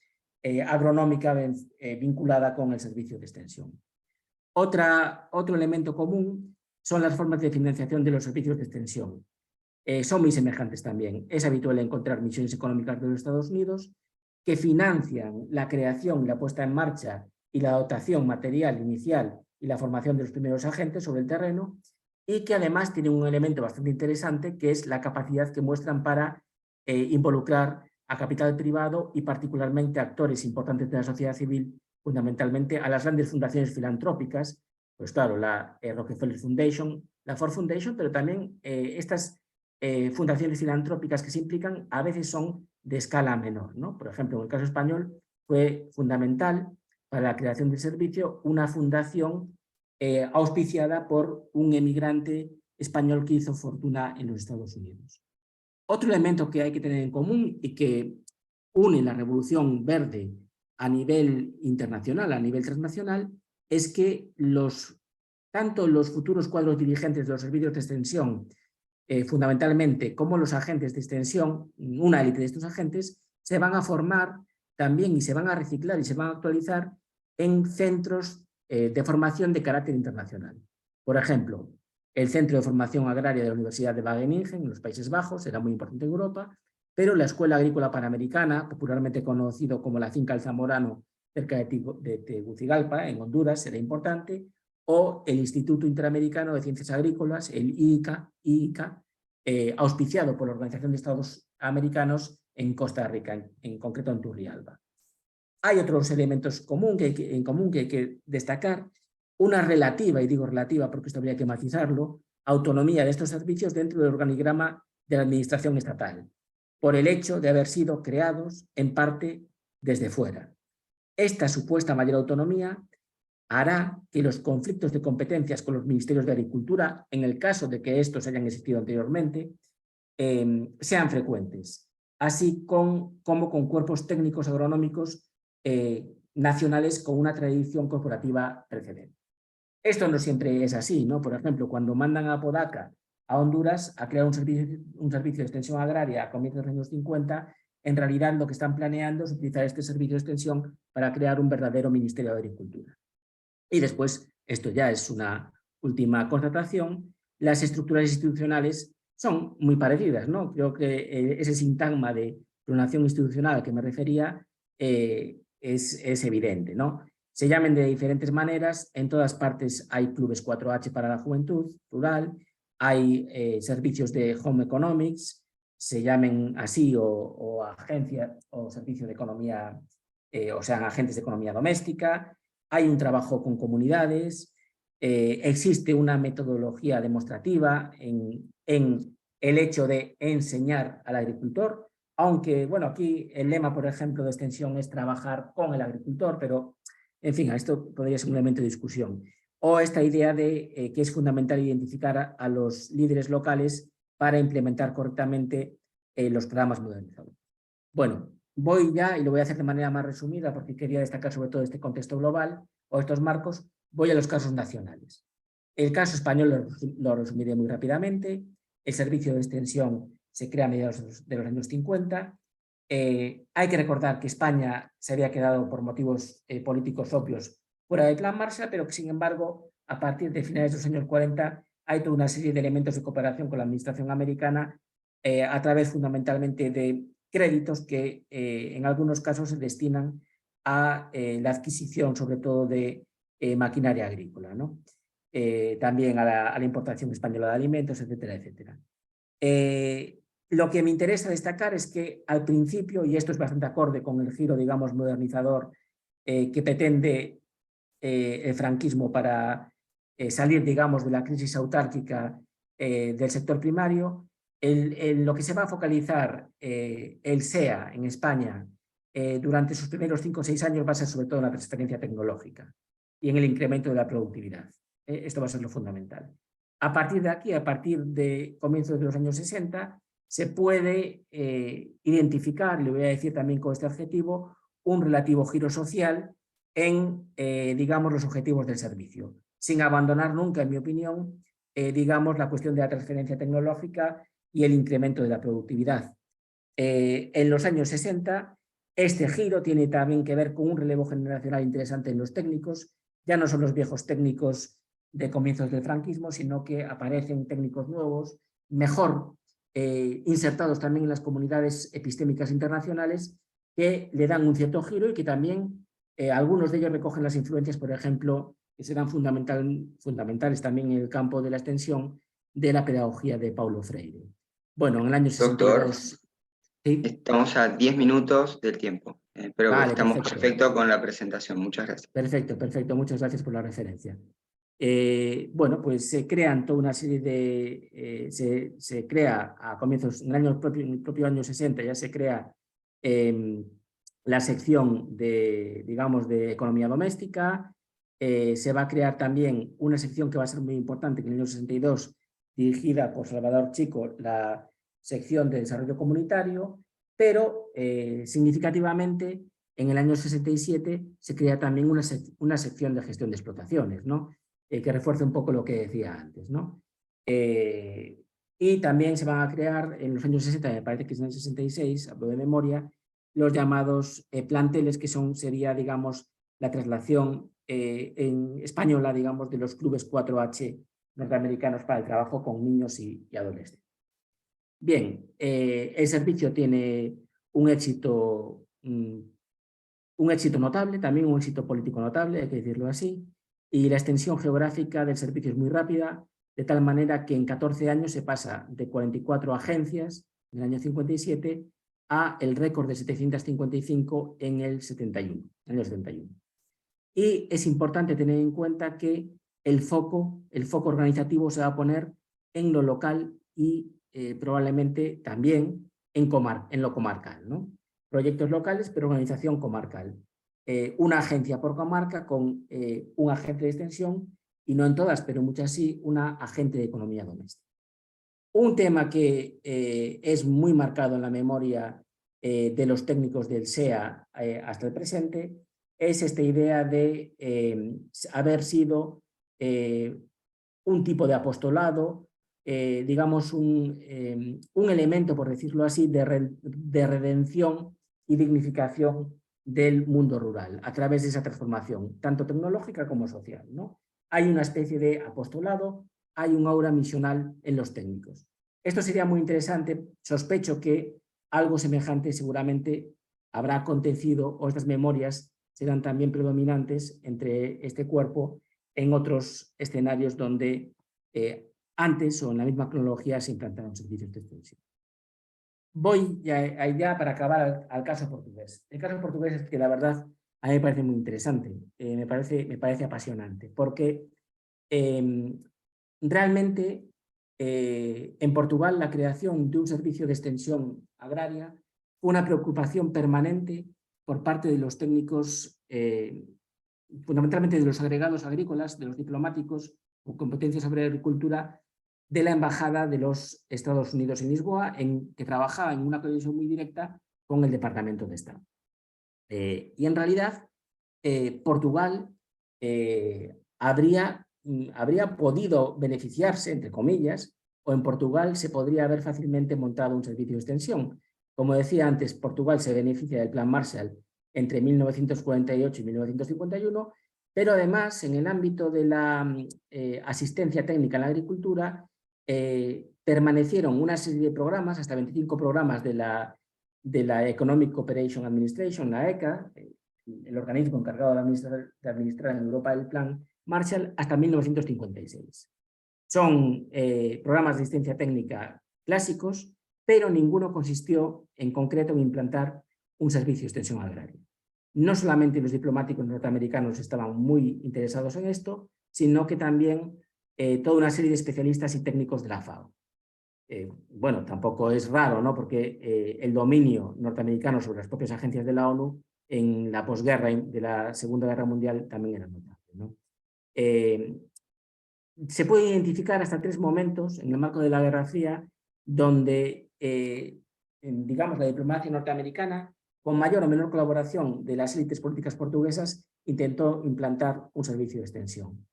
agronómica vinculada con el servicio de extensión. Otro elemento común son las formas de financiación de los servicios de extensión. Son muy semejantes también. Es habitual encontrar misiones económicas de los Estados Unidos que financian la creación y la puesta en marcha y la dotación material inicial y la formación de los primeros agentes sobre el terreno, y que además tienen un elemento bastante interesante, que es la capacidad que muestran para involucrar a capital privado y particularmente a actores importantes de la sociedad civil, fundamentalmente a las grandes fundaciones filantrópicas, pues claro, la Rockefeller Foundation, la Ford Foundation, pero también estas fundaciones filantrópicas que se implican a veces son de escala menor, ¿no? Por ejemplo, en el caso español fue fundamental para la creación del servicio una fundación auspiciada por un emigrante español que hizo fortuna en los Estados Unidos. Otro elemento que hay que tener en común y que une la Revolución Verde a nivel internacional, a nivel transnacional, es que tanto los futuros cuadros dirigentes de los servicios de extensión, fundamentalmente, como los agentes de extensión, una élite de estos agentes, se van a formar también y se van a reciclar y se van a actualizar en centros de formación de carácter internacional. Por ejemplo, el Centro de Formación Agraria de la Universidad de Wageningen, en los Países Bajos, era muy importante en Europa, pero la Escuela Agrícola Panamericana, popularmente conocido como la Finca El Zamorano, cerca de Tegucigalpa, en Honduras, será importante, o el Instituto Interamericano de Ciencias Agrícolas, el IICA, auspiciado por la Organización de Estados Americanos en Costa Rica, en concreto en Turrialba. Hay otros elementos en común que hay que destacar, una relativa, y digo relativa porque esto habría que matizarlo, autonomía de estos servicios dentro del organigrama de la administración estatal, por el hecho de haber sido creados en parte desde fuera. Esta supuesta mayor autonomía hará que los conflictos de competencias con los ministerios de Agricultura, en el caso de que estos hayan existido anteriormente, sean frecuentes, así como con cuerpos técnicos agronómicos nacionales con una tradición corporativa precedente. Esto no siempre es así, ¿no? Por ejemplo, cuando mandan a Podaca a Honduras a crear un servicio de extensión agraria a comienzos de los años 50, en realidad lo que están planeando es utilizar este servicio de extensión para crear un verdadero Ministerio de Agricultura. Y después, esto ya es una última constatación, las estructuras institucionales son muy parecidas, ¿no? Creo que ese sintagma de clonación institucional al que me refería es evidente, ¿no? Se llamen de diferentes maneras, en todas partes hay clubes 4H para la juventud rural, hay servicios de home economics, se llamen así, o agencias o servicios de economía, o sean agentes de economía doméstica, hay un trabajo con comunidades, existe una metodología demostrativa en el hecho de enseñar al agricultor, aunque, bueno, aquí el lema, por ejemplo, de extensión es trabajar con el agricultor, pero, en fin, esto podría ser un elemento de discusión. O esta idea de que es fundamental identificar a los líderes locales para implementar correctamente los programas modernizados. Bueno, voy ya, y lo voy a hacer de manera más resumida porque quería destacar sobre todo este contexto global o estos marcos, voy a los casos nacionales. El caso español lo resumiré muy rápidamente. El servicio de extensión se crea a mediados de los años 50. Hay que recordar que España se había quedado por motivos políticos obvios fuera del Plan Marshall, pero que sin embargo a partir de finales de los años 40 hay toda una serie de elementos de cooperación con la administración americana a través fundamentalmente de créditos que en algunos casos se destinan a la adquisición sobre todo de maquinaria agrícola, ¿no? También a la importación española de alimentos, etcétera, etcétera. Lo que me interesa destacar es que al principio, y esto es bastante acorde con el giro, digamos, modernizador que pretende el franquismo para salir, digamos, de la crisis autárquica del sector primario, lo que se va a focalizar el SEA en España durante sus primeros 5 o 6 años va a ser sobre todo en la transferencia tecnológica y en el incremento de la productividad. Esto va a ser lo fundamental. A partir de aquí, a partir de comienzos de los años 60, se puede identificar, le voy a decir también con este adjetivo, un relativo giro social en, digamos, los objetivos del servicio, sin abandonar nunca, en mi opinión, digamos, la cuestión de la transferencia tecnológica y el incremento de la productividad. En los años 60, este giro tiene también que ver con un relevo generacional interesante en los técnicos. Ya no son los viejos técnicos de comienzos del franquismo, sino que aparecen técnicos nuevos, mejor insertados también en las comunidades epistémicas internacionales, que le dan un cierto giro y que también algunos de ellos recogen las influencias, por ejemplo, que serán fundamentales también en el campo de la extensión de la pedagogía de Paulo Freire. Bueno, en el año 62... Doctor, ¿sí? Estamos a 10 minutos del tiempo, pero vale, estamos perfecto con la presentación. Muchas gracias. Perfecto, perfecto. Muchas gracias por la referencia. Bueno, pues se crean toda una serie de... se crea a comienzos, en el propio año 60, ya se crea la sección de, digamos, de economía doméstica. Se va a crear también una sección que va a ser muy importante, que en el año 62, dirigida por Salvador Chico, la sección de desarrollo comunitario, pero significativamente en el año 67 se crea también una sección de gestión de explotaciones, ¿no? Que refuerza un poco lo que decía antes, ¿no? Y también se van a crear en los años 60, me parece que es en el 66, hablo de memoria, los llamados planteles, que sería, digamos, la traslación en española, digamos, de los clubes 4H norteamericanos para el trabajo con niños y adolescentes. Bien, el servicio tiene un éxito notable, también un éxito político notable, hay que decirlo así, y la extensión geográfica del servicio es muy rápida, de tal manera que en 14 años se pasa de 44 agencias en el año 57 a el récord de 755 en el 71. Y es importante tener en cuenta que el foco organizativo se va a poner en lo local y probablemente también en lo comarcal, ¿no? Proyectos locales, pero organización comarcal. Una agencia por comarca con un agente de extensión, y no en todas, pero muchas sí, una agente de economía doméstica. Un tema que es muy marcado en la memoria de los técnicos del SEA hasta el presente es esta idea de haber sido un tipo de apostolado, digamos un elemento, por decirlo así, de redención y dignificación del mundo rural a través de esa transformación, tanto tecnológica como social, ¿no? Hay una especie de apostolado, hay un aura misional en los técnicos. Esto sería muy interesante, sospecho que algo semejante seguramente habrá acontecido, o estas memorias serán también predominantes entre este cuerpo en otros escenarios donde antes o en la misma cronología se implantaron servicios de extensión. Voy ya para acabar al caso portugués. El caso portugués es que la verdad a mí me parece muy interesante, me parece apasionante, porque realmente en Portugal la creación de un servicio de extensión agraria fue una preocupación permanente por parte de los técnicos, fundamentalmente de los agregados agrícolas, de los diplomáticos con competencias sobre agricultura de la Embajada de los Estados Unidos en Lisboa, que trabajaba en una conexión muy directa con el Departamento de Estado. Y en realidad, Portugal habría podido beneficiarse, entre comillas, o en Portugal se podría haber fácilmente montado un servicio de extensión. Como decía antes, Portugal se beneficia del Plan Marshall entre 1948 y 1951, pero además en el ámbito de la asistencia técnica en la agricultura permanecieron una serie de programas, hasta 25 programas de la Economic Cooperation Administration, la ECA, el organismo encargado de administrar en Europa el Plan Marshall, hasta 1956. Son programas de asistencia técnica clásicos, pero ninguno consistió en concreto en implantar un servicio de extensión agraria. No solamente los diplomáticos norteamericanos estaban muy interesados en esto, sino que también toda una serie de especialistas y técnicos de la FAO. Bueno, tampoco es raro, ¿no? Porque el dominio norteamericano sobre las propias agencias de la ONU en la posguerra de la Segunda Guerra Mundial también era notable, ¿no? Se pueden identificar hasta 3 momentos en el marco de la Guerra Fría donde, digamos, la diplomacia norteamericana, con mayor o menor colaboración de las élites políticas portuguesas, intentó implantar un servicio de extensión.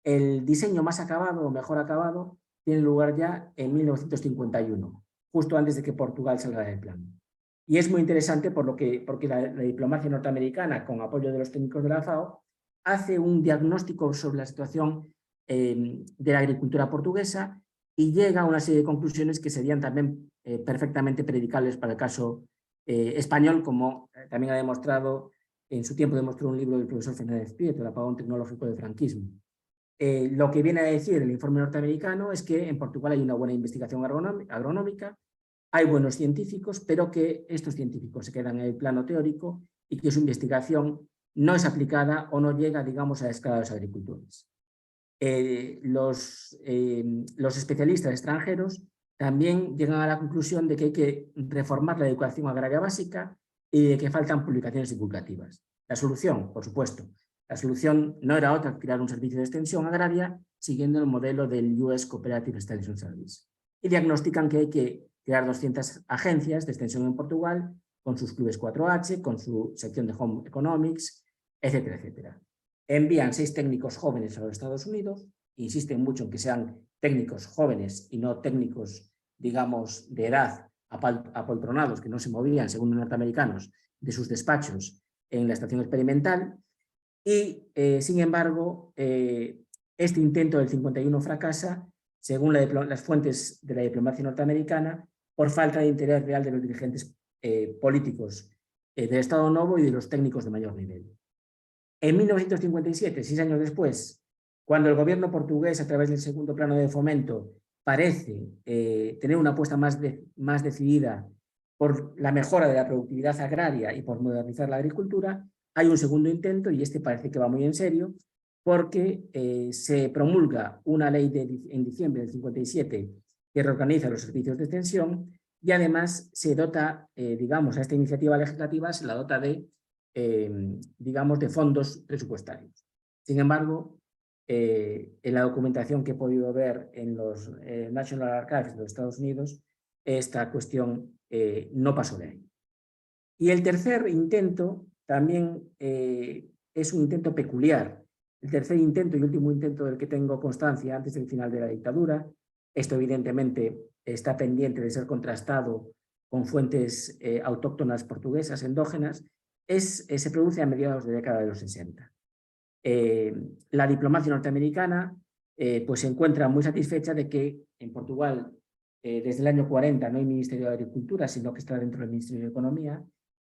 El diseño más acabado o mejor acabado tiene lugar ya en 1951, justo antes de que Portugal salga del plan. Y es muy interesante porque la diplomacia norteamericana, con apoyo de los técnicos de la FAO, hace un diagnóstico sobre la situación de la agricultura portuguesa y llega a una serie de conclusiones que serían también perfectamente predicables para el caso español, como también ha demostrado, en su tiempo demostró un libro del profesor Fernández Prieto, El apagón tecnológico del franquismo. Lo que viene a decir el informe norteamericano es que en Portugal hay una buena investigación agronómica, hay buenos científicos, pero que estos científicos se quedan en el plano teórico y que su investigación no es aplicada o no llega, digamos, a la escala de los agricultores. Los especialistas extranjeros también llegan a la conclusión de que hay que reformar la educación agraria básica y de que faltan publicaciones divulgativas. La solución, por supuesto, la solución no era otra que crear un servicio de extensión agraria siguiendo el modelo del US Cooperative Extension Service. Y diagnostican que hay que crear 200 agencias de extensión en Portugal, con sus clubes 4H, con su sección de Home Economics, etcétera, etcétera. Envían 6 técnicos jóvenes a los Estados Unidos, insisten mucho en que sean técnicos jóvenes y no técnicos, digamos, de edad apoltronados, que no se movían, según los norteamericanos, de sus despachos en la estación experimental. Y, sin embargo, este intento del 51 fracasa, según las fuentes de la diplomacia norteamericana, por falta de interés real de los dirigentes políticos del Estado Novo y de los técnicos de mayor nivel. En 1957, 6 años después, cuando el gobierno portugués, a través del segundo plano de fomento, parece tener una apuesta más decidida por la mejora de la productividad agraria y por modernizar la agricultura, hay un segundo intento, y este parece que va muy en serio, porque se promulga una ley en diciembre del 57 que reorganiza los servicios de extensión, y además se dota, digamos, a esta iniciativa legislativa se la dota de, digamos, de fondos presupuestarios. Sin embargo, en la documentación que he podido ver en los National Archives de los Estados Unidos, esta cuestión no pasó de ahí. Y el tercer intento también es un intento peculiar. El tercer intento y último intento del que tengo constancia antes del final de la dictadura, esto evidentemente está pendiente de ser contrastado con fuentes autóctonas portuguesas endógenas, se produce a mediados de la década de los 60. La diplomacia norteamericana pues se encuentra muy satisfecha de que en Portugal desde el año 40 no hay Ministerio de Agricultura, sino que está dentro del Ministerio de Economía.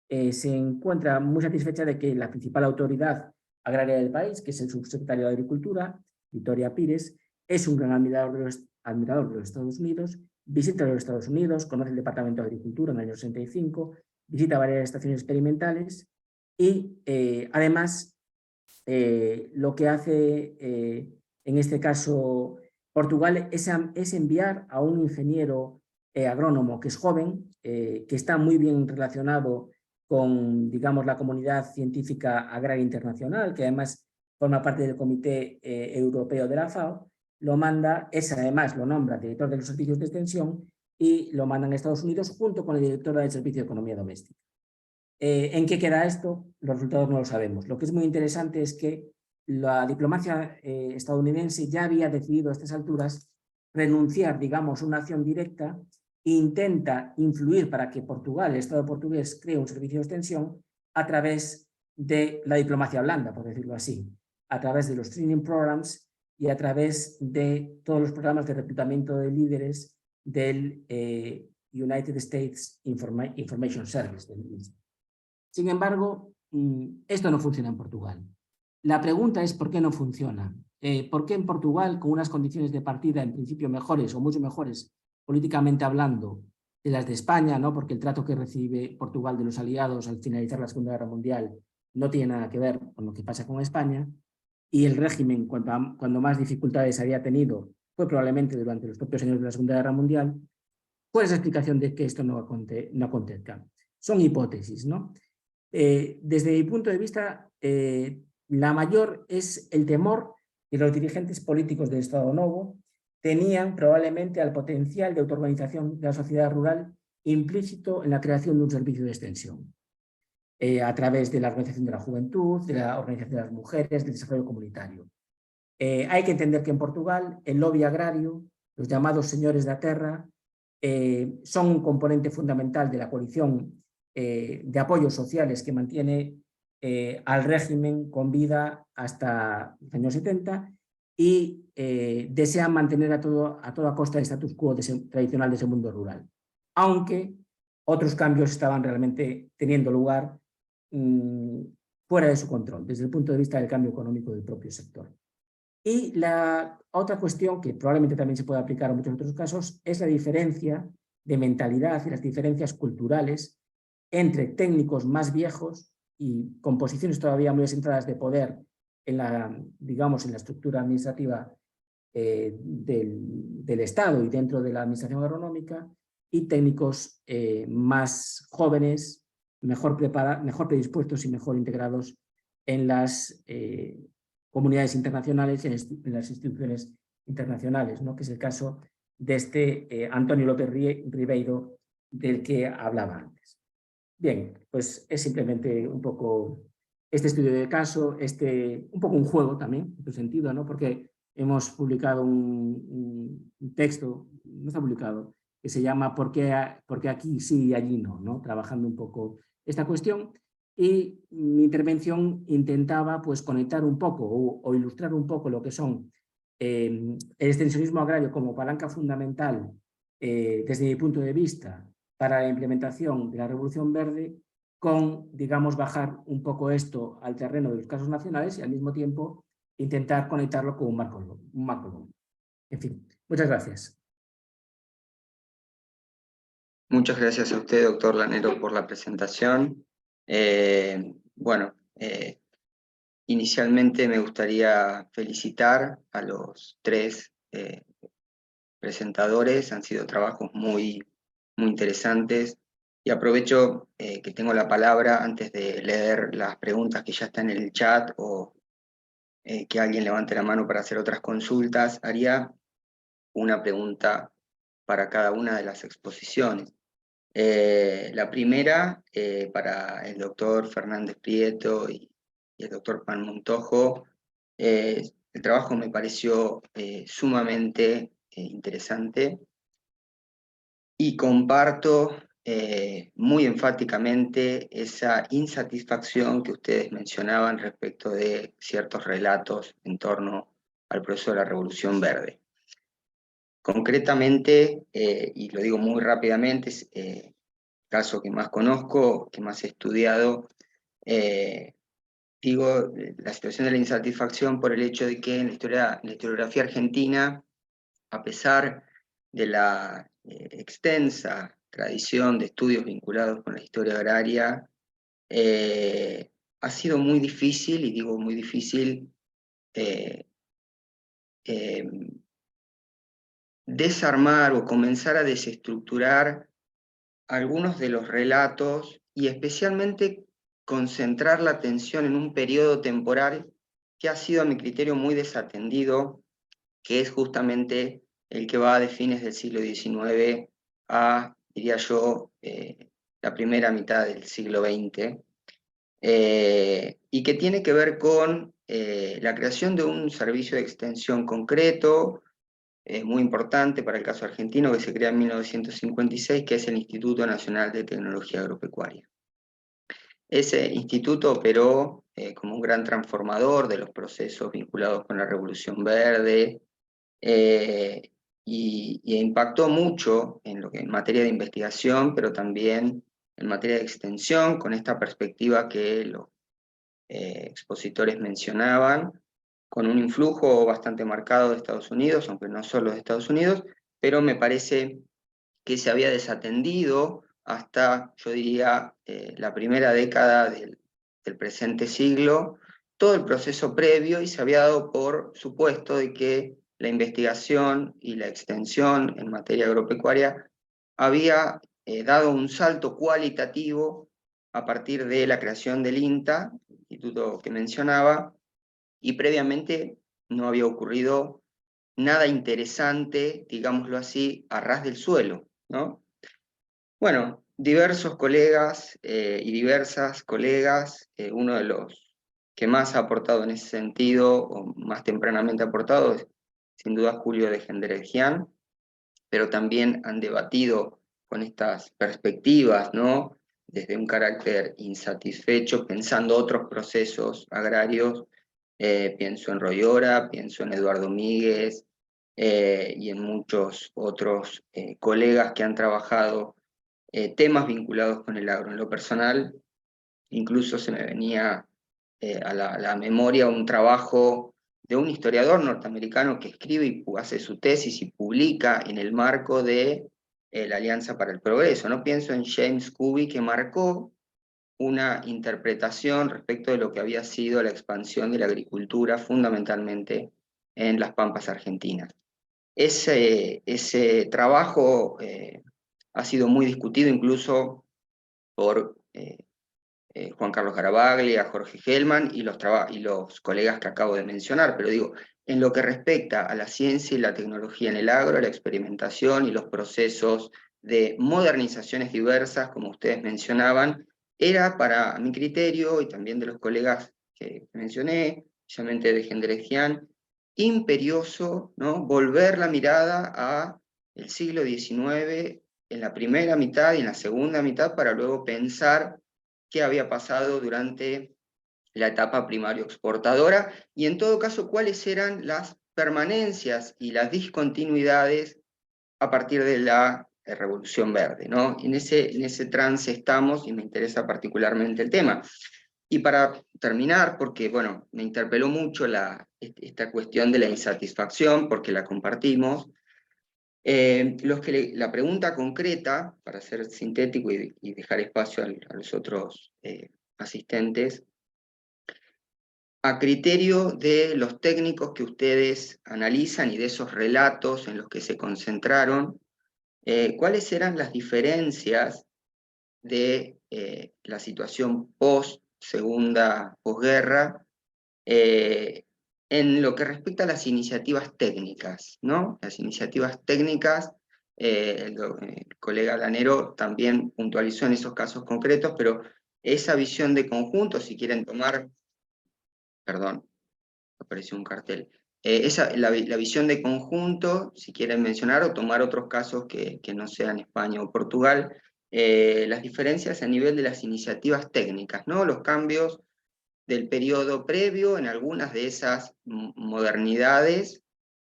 Se encuentra muy satisfecha de que la principal autoridad agraria del país, que es el subsecretario de Agricultura, Vitória Pires, es un gran admirador de los Estados Unidos, visita los Estados Unidos, conoce el Departamento de Agricultura en el año 65, visita varias estaciones experimentales y además lo que hace en este caso Portugal es enviar a un ingeniero agrónomo que es joven, que está muy bien relacionado con, digamos, la comunidad científica agraria internacional, que además forma parte del Comité Europeo de la FAO, además lo nombra director de los servicios de extensión y lo mandan a Estados Unidos junto con la directora del Servicio de Economía Doméstica. ¿En qué queda esto? Los resultados no lo sabemos. Lo que es muy interesante es que la diplomacia estadounidense ya había decidido a estas alturas renunciar, digamos, a una acción directa e intenta influir para que Portugal, el Estado portugués, cree un servicio de extensión a través de la diplomacia blanda, por decirlo así, a través de los training programs y a través de todos los programas de reclutamiento de líderes del United States Information Service. Sin embargo, esto no funciona en Portugal. La pregunta es ¿por qué no funciona? ¿Por qué en Portugal, con unas condiciones de partida en principio mejores o mucho mejores políticamente hablando de las de España, ¿no? Porque el trato que recibe Portugal de los aliados al finalizar la Segunda Guerra Mundial no tiene nada que ver con lo que pasa con España, y el régimen, cuando más dificultades había tenido, fue probablemente durante los propios años de la Segunda Guerra Mundial? ¿Cuál es la explicación de que esto no acontezca? Son hipótesis, ¿no? Desde mi punto de vista, la mayor es el temor que los dirigentes políticos del Estado Novo tenían probablemente al potencial de autoorganización de la sociedad rural implícito en la creación de un servicio de extensión, a través de la organización de la juventud, de la organización de las mujeres, del desarrollo comunitario. Hay que entender que en Portugal el lobby agrario, los llamados señores de la tierra, son un componente fundamental de la coalición de apoyos sociales que mantiene al régimen con vida hasta los años 70 y desean mantener a toda costa el status quo tradicional de ese mundo rural, aunque otros cambios estaban realmente teniendo lugar fuera de su control, desde el punto de vista del cambio económico del propio sector. Y la otra cuestión, que probablemente también se puede aplicar a muchos otros casos, es la diferencia de mentalidad y las diferencias culturales entre técnicos más viejos y con posiciones todavía muy asentadas de poder en la, digamos, en la estructura administrativa del Estado y dentro de la administración agronómica, y técnicos más jóvenes, mejor predispuestos y mejor integrados en las comunidades internacionales y en las instituciones internacionales, ¿no? Que es el caso de este Antonio López Ribeiro del que hablaba antes. Bien, pues es simplemente un poco este estudio de caso, un poco un juego también, en tu sentido, ¿no? Porque hemos publicado un texto, no está publicado, que se llama ¿Por qué aquí sí y allí no?, ¿no? Trabajando un poco esta cuestión. Y mi intervención intentaba pues, conectar un poco o ilustrar un poco lo que son el extensionismo agrario como palanca fundamental desde mi punto de vista para la implementación de la Revolución Verde, con, digamos, bajar un poco esto al terreno de los casos nacionales y al mismo tiempo intentar conectarlo con un marco. En fin, muchas gracias. Muchas gracias a usted, doctor Lanero, por la presentación. Inicialmente me gustaría felicitar a los tres presentadores, han sido trabajos muy interesantes, y aprovecho que tengo la palabra antes de leer las preguntas que ya están en el chat o que alguien levante la mano para hacer otras consultas. Haría una pregunta para cada una de las exposiciones. La primera, para el doctor Fernández Prieto y el doctor Pan Montojo. El trabajo me pareció sumamente interesante y comparto muy enfáticamente esa insatisfacción que ustedes mencionaban respecto de ciertos relatos en torno al proceso de la Revolución Verde. Concretamente, y lo digo muy rápidamente, es el caso que más conozco, que más he estudiado, digo la situación de la insatisfacción por el hecho de que en la historiografía argentina, a pesar de la extensa tradición de estudios vinculados con la historia agraria, ha sido muy difícil, y digo muy difícil, desarmar o comenzar a desestructurar algunos de los relatos y especialmente concentrar la atención en un periodo temporal que ha sido a mi criterio muy desatendido, que es justamente el que va de fines del siglo XIX a, diría yo, la primera mitad del siglo XX, y que tiene que ver con la creación de un servicio de extensión concreto, muy importante para el caso argentino, que se crea en 1956, que es el Instituto Nacional de Tecnología Agropecuaria. Ese instituto operó como un gran transformador de los procesos vinculados con la Revolución Verde, y impactó mucho en materia de investigación, pero también en materia de extensión, con esta perspectiva que los expositores mencionaban, con un influjo bastante marcado de Estados Unidos, aunque no solo de Estados Unidos, pero me parece que se había desatendido hasta, yo diría, la primera década del presente siglo, todo el proceso previo, y se había dado por supuesto de que la investigación y la extensión en materia agropecuaria había dado un salto cualitativo a partir de la creación del INTA, el instituto que mencionaba, y previamente no había ocurrido nada interesante, digámoslo así, a ras del suelo, ¿no? Bueno, diversos colegas y diversas colegas, uno de los que más ha aportado en ese sentido, o más tempranamente ha aportado, es sin duda Julio de Gendregian, pero también han debatido con estas perspectivas, ¿no? Desde un carácter insatisfecho, pensando otros procesos agrarios. Pienso en Royora, pienso en Eduardo Míguez, y en muchos otros colegas que han trabajado temas vinculados con el agro. En lo personal, incluso se me venía a la memoria un trabajo de un historiador norteamericano que escribe y hace su tesis y publica en el marco de la Alianza para el Progreso. No pienso en James Cooby, que marcó una interpretación respecto de lo que había sido la expansión de la agricultura, fundamentalmente en las pampas argentinas. Ese trabajo ha sido muy discutido incluso por Juan Carlos Garavaglia, Jorge Hellman y los colegas que acabo de mencionar, pero digo, en lo que respecta a la ciencia y la tecnología en el agro, la experimentación y los procesos de modernizaciones diversas, como ustedes mencionaban, era para mi criterio y también de los colegas que mencioné, especialmente de Gendregian, imperioso, ¿no?, volver la mirada a el siglo XIX en la primera mitad y en la segunda mitad, para luego pensar qué había pasado durante la etapa primario exportadora, y en todo caso cuáles eran las permanencias y las discontinuidades a partir de la Revolución Verde, ¿no? En ese trance estamos y me interesa particularmente el tema. Y para terminar, porque bueno, me interpeló mucho esta cuestión de la insatisfacción, porque la compartimos, la pregunta concreta, para ser sintético y dejar espacio a los otros asistentes, a criterio de los técnicos que ustedes analizan y de esos relatos en los que se concentraron, ¿cuáles eran las diferencias de la situación posguerra, en lo que respecta a las iniciativas técnicas, ¿no? Las iniciativas técnicas, el colega Lanero también puntualizó en esos casos concretos, pero esa visión de conjunto, si quieren tomar, perdón, apareció un cartel, la visión de conjunto, si quieren mencionar o tomar otros casos que no sean España o Portugal, las diferencias a nivel de las iniciativas técnicas, ¿no? Los cambios del periodo previo en algunas de esas modernidades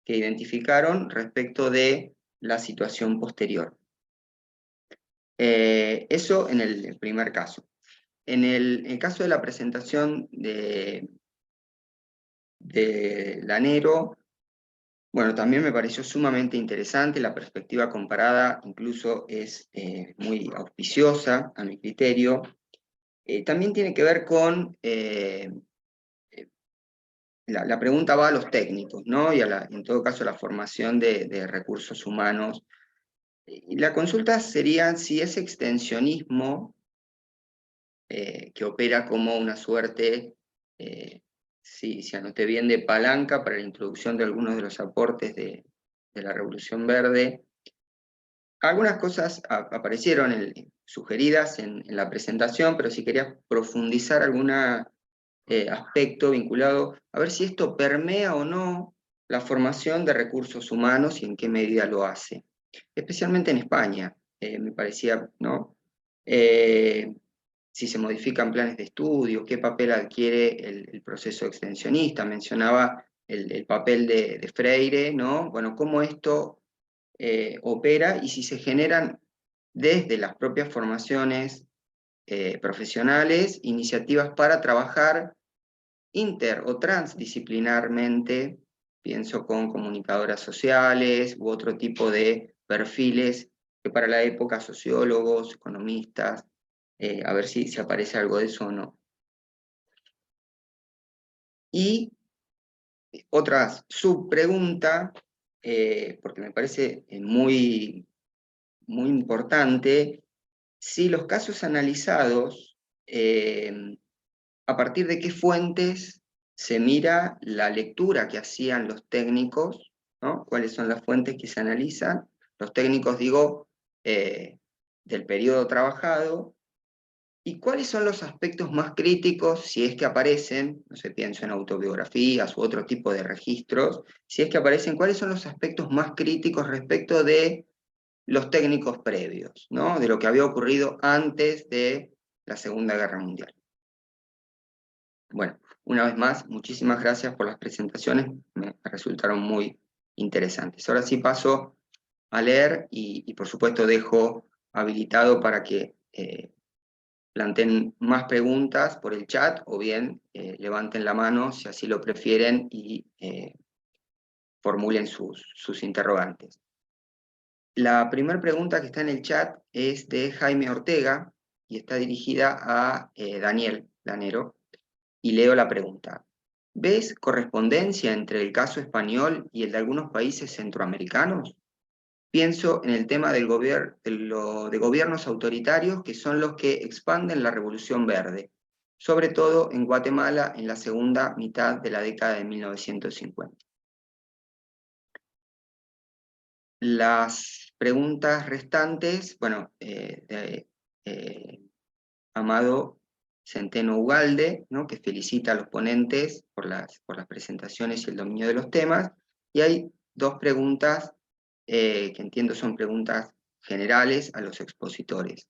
que identificaron respecto de la situación posterior. Eso en el primer caso. En el caso de la presentación de Lanero, bueno, también me pareció sumamente interesante, la perspectiva comparada incluso es muy auspiciosa a mi criterio. También tiene que ver con, la pregunta va a los técnicos, ¿no? Y en todo caso a la formación de recursos humanos. Y la consulta sería si ese extensionismo que opera como una suerte, si anoté bien, de palanca para la introducción de algunos de los aportes de la Revolución Verde. Algunas cosas aparecieron sugeridas en la presentación, pero si querías profundizar algún aspecto vinculado, a ver si esto permea o no la formación de recursos humanos y en qué medida lo hace. Especialmente en España, me parecía, ¿no? Si se modifican planes de estudio, qué papel adquiere el proceso extensionista. Mencionaba el papel de Freire, ¿no? Bueno, cómo esto opera y si se generan desde las propias formaciones profesionales iniciativas para trabajar o transdisciplinarmente, pienso con comunicadoras sociales u otro tipo de perfiles que para la época sociólogos, economistas, a ver si aparece algo de eso o no. Y otra subpregunta, porque me parece muy importante, si los casos analizados, a partir de qué fuentes se mira la lectura que hacían los técnicos, ¿no? ¿Cuáles son las fuentes que se analizan? Los técnicos, digo, del periodo trabajado, y cuáles son los aspectos más críticos, si es que aparecen, no sé, pienso en autobiografías u otro tipo de registros, si es que aparecen, cuáles son los aspectos más críticos respecto de los técnicos previos, ¿no? De lo que había ocurrido antes de la Segunda Guerra Mundial. Bueno, una vez más, muchísimas gracias por las presentaciones, me resultaron muy interesantes. Ahora sí paso a leer y por supuesto dejo habilitado para que planteen más preguntas por el chat o bien levanten la mano si así lo prefieren y formulen sus interrogantes. La primera pregunta que está en el chat es de Jaime Ortega y está dirigida a Daniel Lanero. Y leo la pregunta. ¿Ves correspondencia entre el caso español y el de algunos países centroamericanos? Pienso en el tema de gobiernos autoritarios que son los que expanden la Revolución Verde, sobre todo en Guatemala en la segunda mitad de la década de 1950. Las preguntas restantes, bueno, Amado Centeno Ugalde, ¿no? Que felicita a los ponentes por las presentaciones y el dominio de los temas, y hay dos preguntas que entiendo son preguntas generales a los expositores.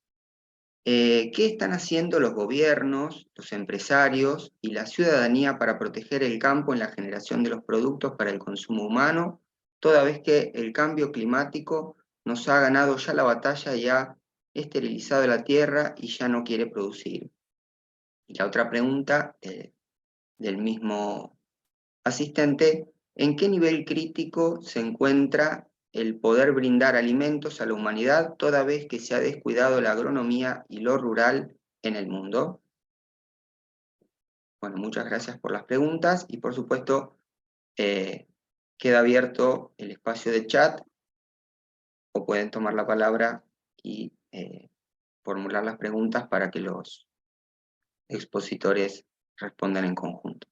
¿Qué están haciendo los gobiernos, los empresarios y la ciudadanía para proteger el campo en la generación de los productos para el consumo humano, toda vez que el cambio climático nos ha ganado ya la batalla y ha esterilizado la tierra y ya no quiere producir? Y la otra pregunta del mismo asistente: ¿en qué nivel crítico se encuentra el poder brindar alimentos a la humanidad toda vez que se ha descuidado la agronomía y lo rural en el mundo? Bueno, muchas gracias por las preguntas y por supuesto queda abierto el espacio de chat, o pueden tomar la palabra y formular las preguntas para que los expositores respondan en conjunto.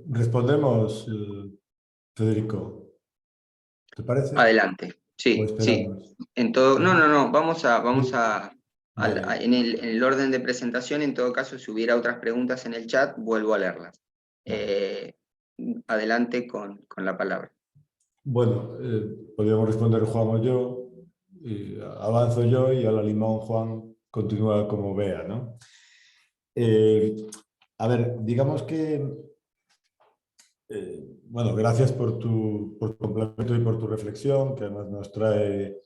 Respondemos, Federico. ¿Te parece? Adelante. ¿O Sí, sí. esperamos? No, vamos a Vale. en el orden de presentación. En todo caso, si hubiera otras preguntas en el chat, vuelvo a leerlas. Vale. Adelante con la palabra. Bueno, podríamos responder Juan o yo, avanzo yo y a la limón Juan continúa como vea, ¿no? A ver, digamos que, bueno, gracias por tu complemento y por tu reflexión, que además nos trae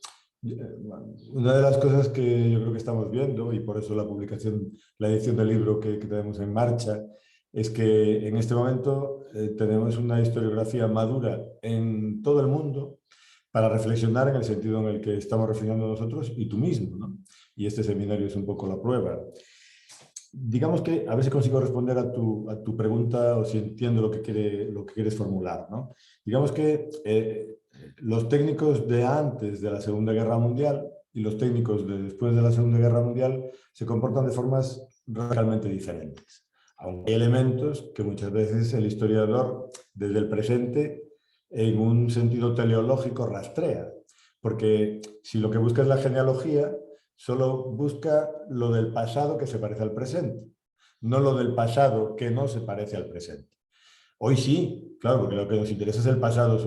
una de las cosas que yo creo que estamos viendo, y por eso la publicación, la edición del libro que tenemos en marcha, es que en este momento tenemos una historiografía madura en todo el mundo para reflexionar en el sentido en el que estamos reflexionando nosotros y tú mismo, ¿no? Y este seminario es un poco la prueba. Digamos que, a ver si consigo responder a tu pregunta o si entiendo lo que quieres formular, ¿no? Digamos que los técnicos de antes de la Segunda Guerra Mundial y los técnicos de después de la Segunda Guerra Mundial se comportan de formas radicalmente diferentes. Aunque hay elementos que muchas veces el historiador, desde el presente, en un sentido teleológico, rastrea. Porque si lo que busca es la genealogía, solo busca lo del pasado que se parece al presente, no lo del pasado que no se parece al presente. Hoy sí, claro, porque lo que nos interesa es el pasado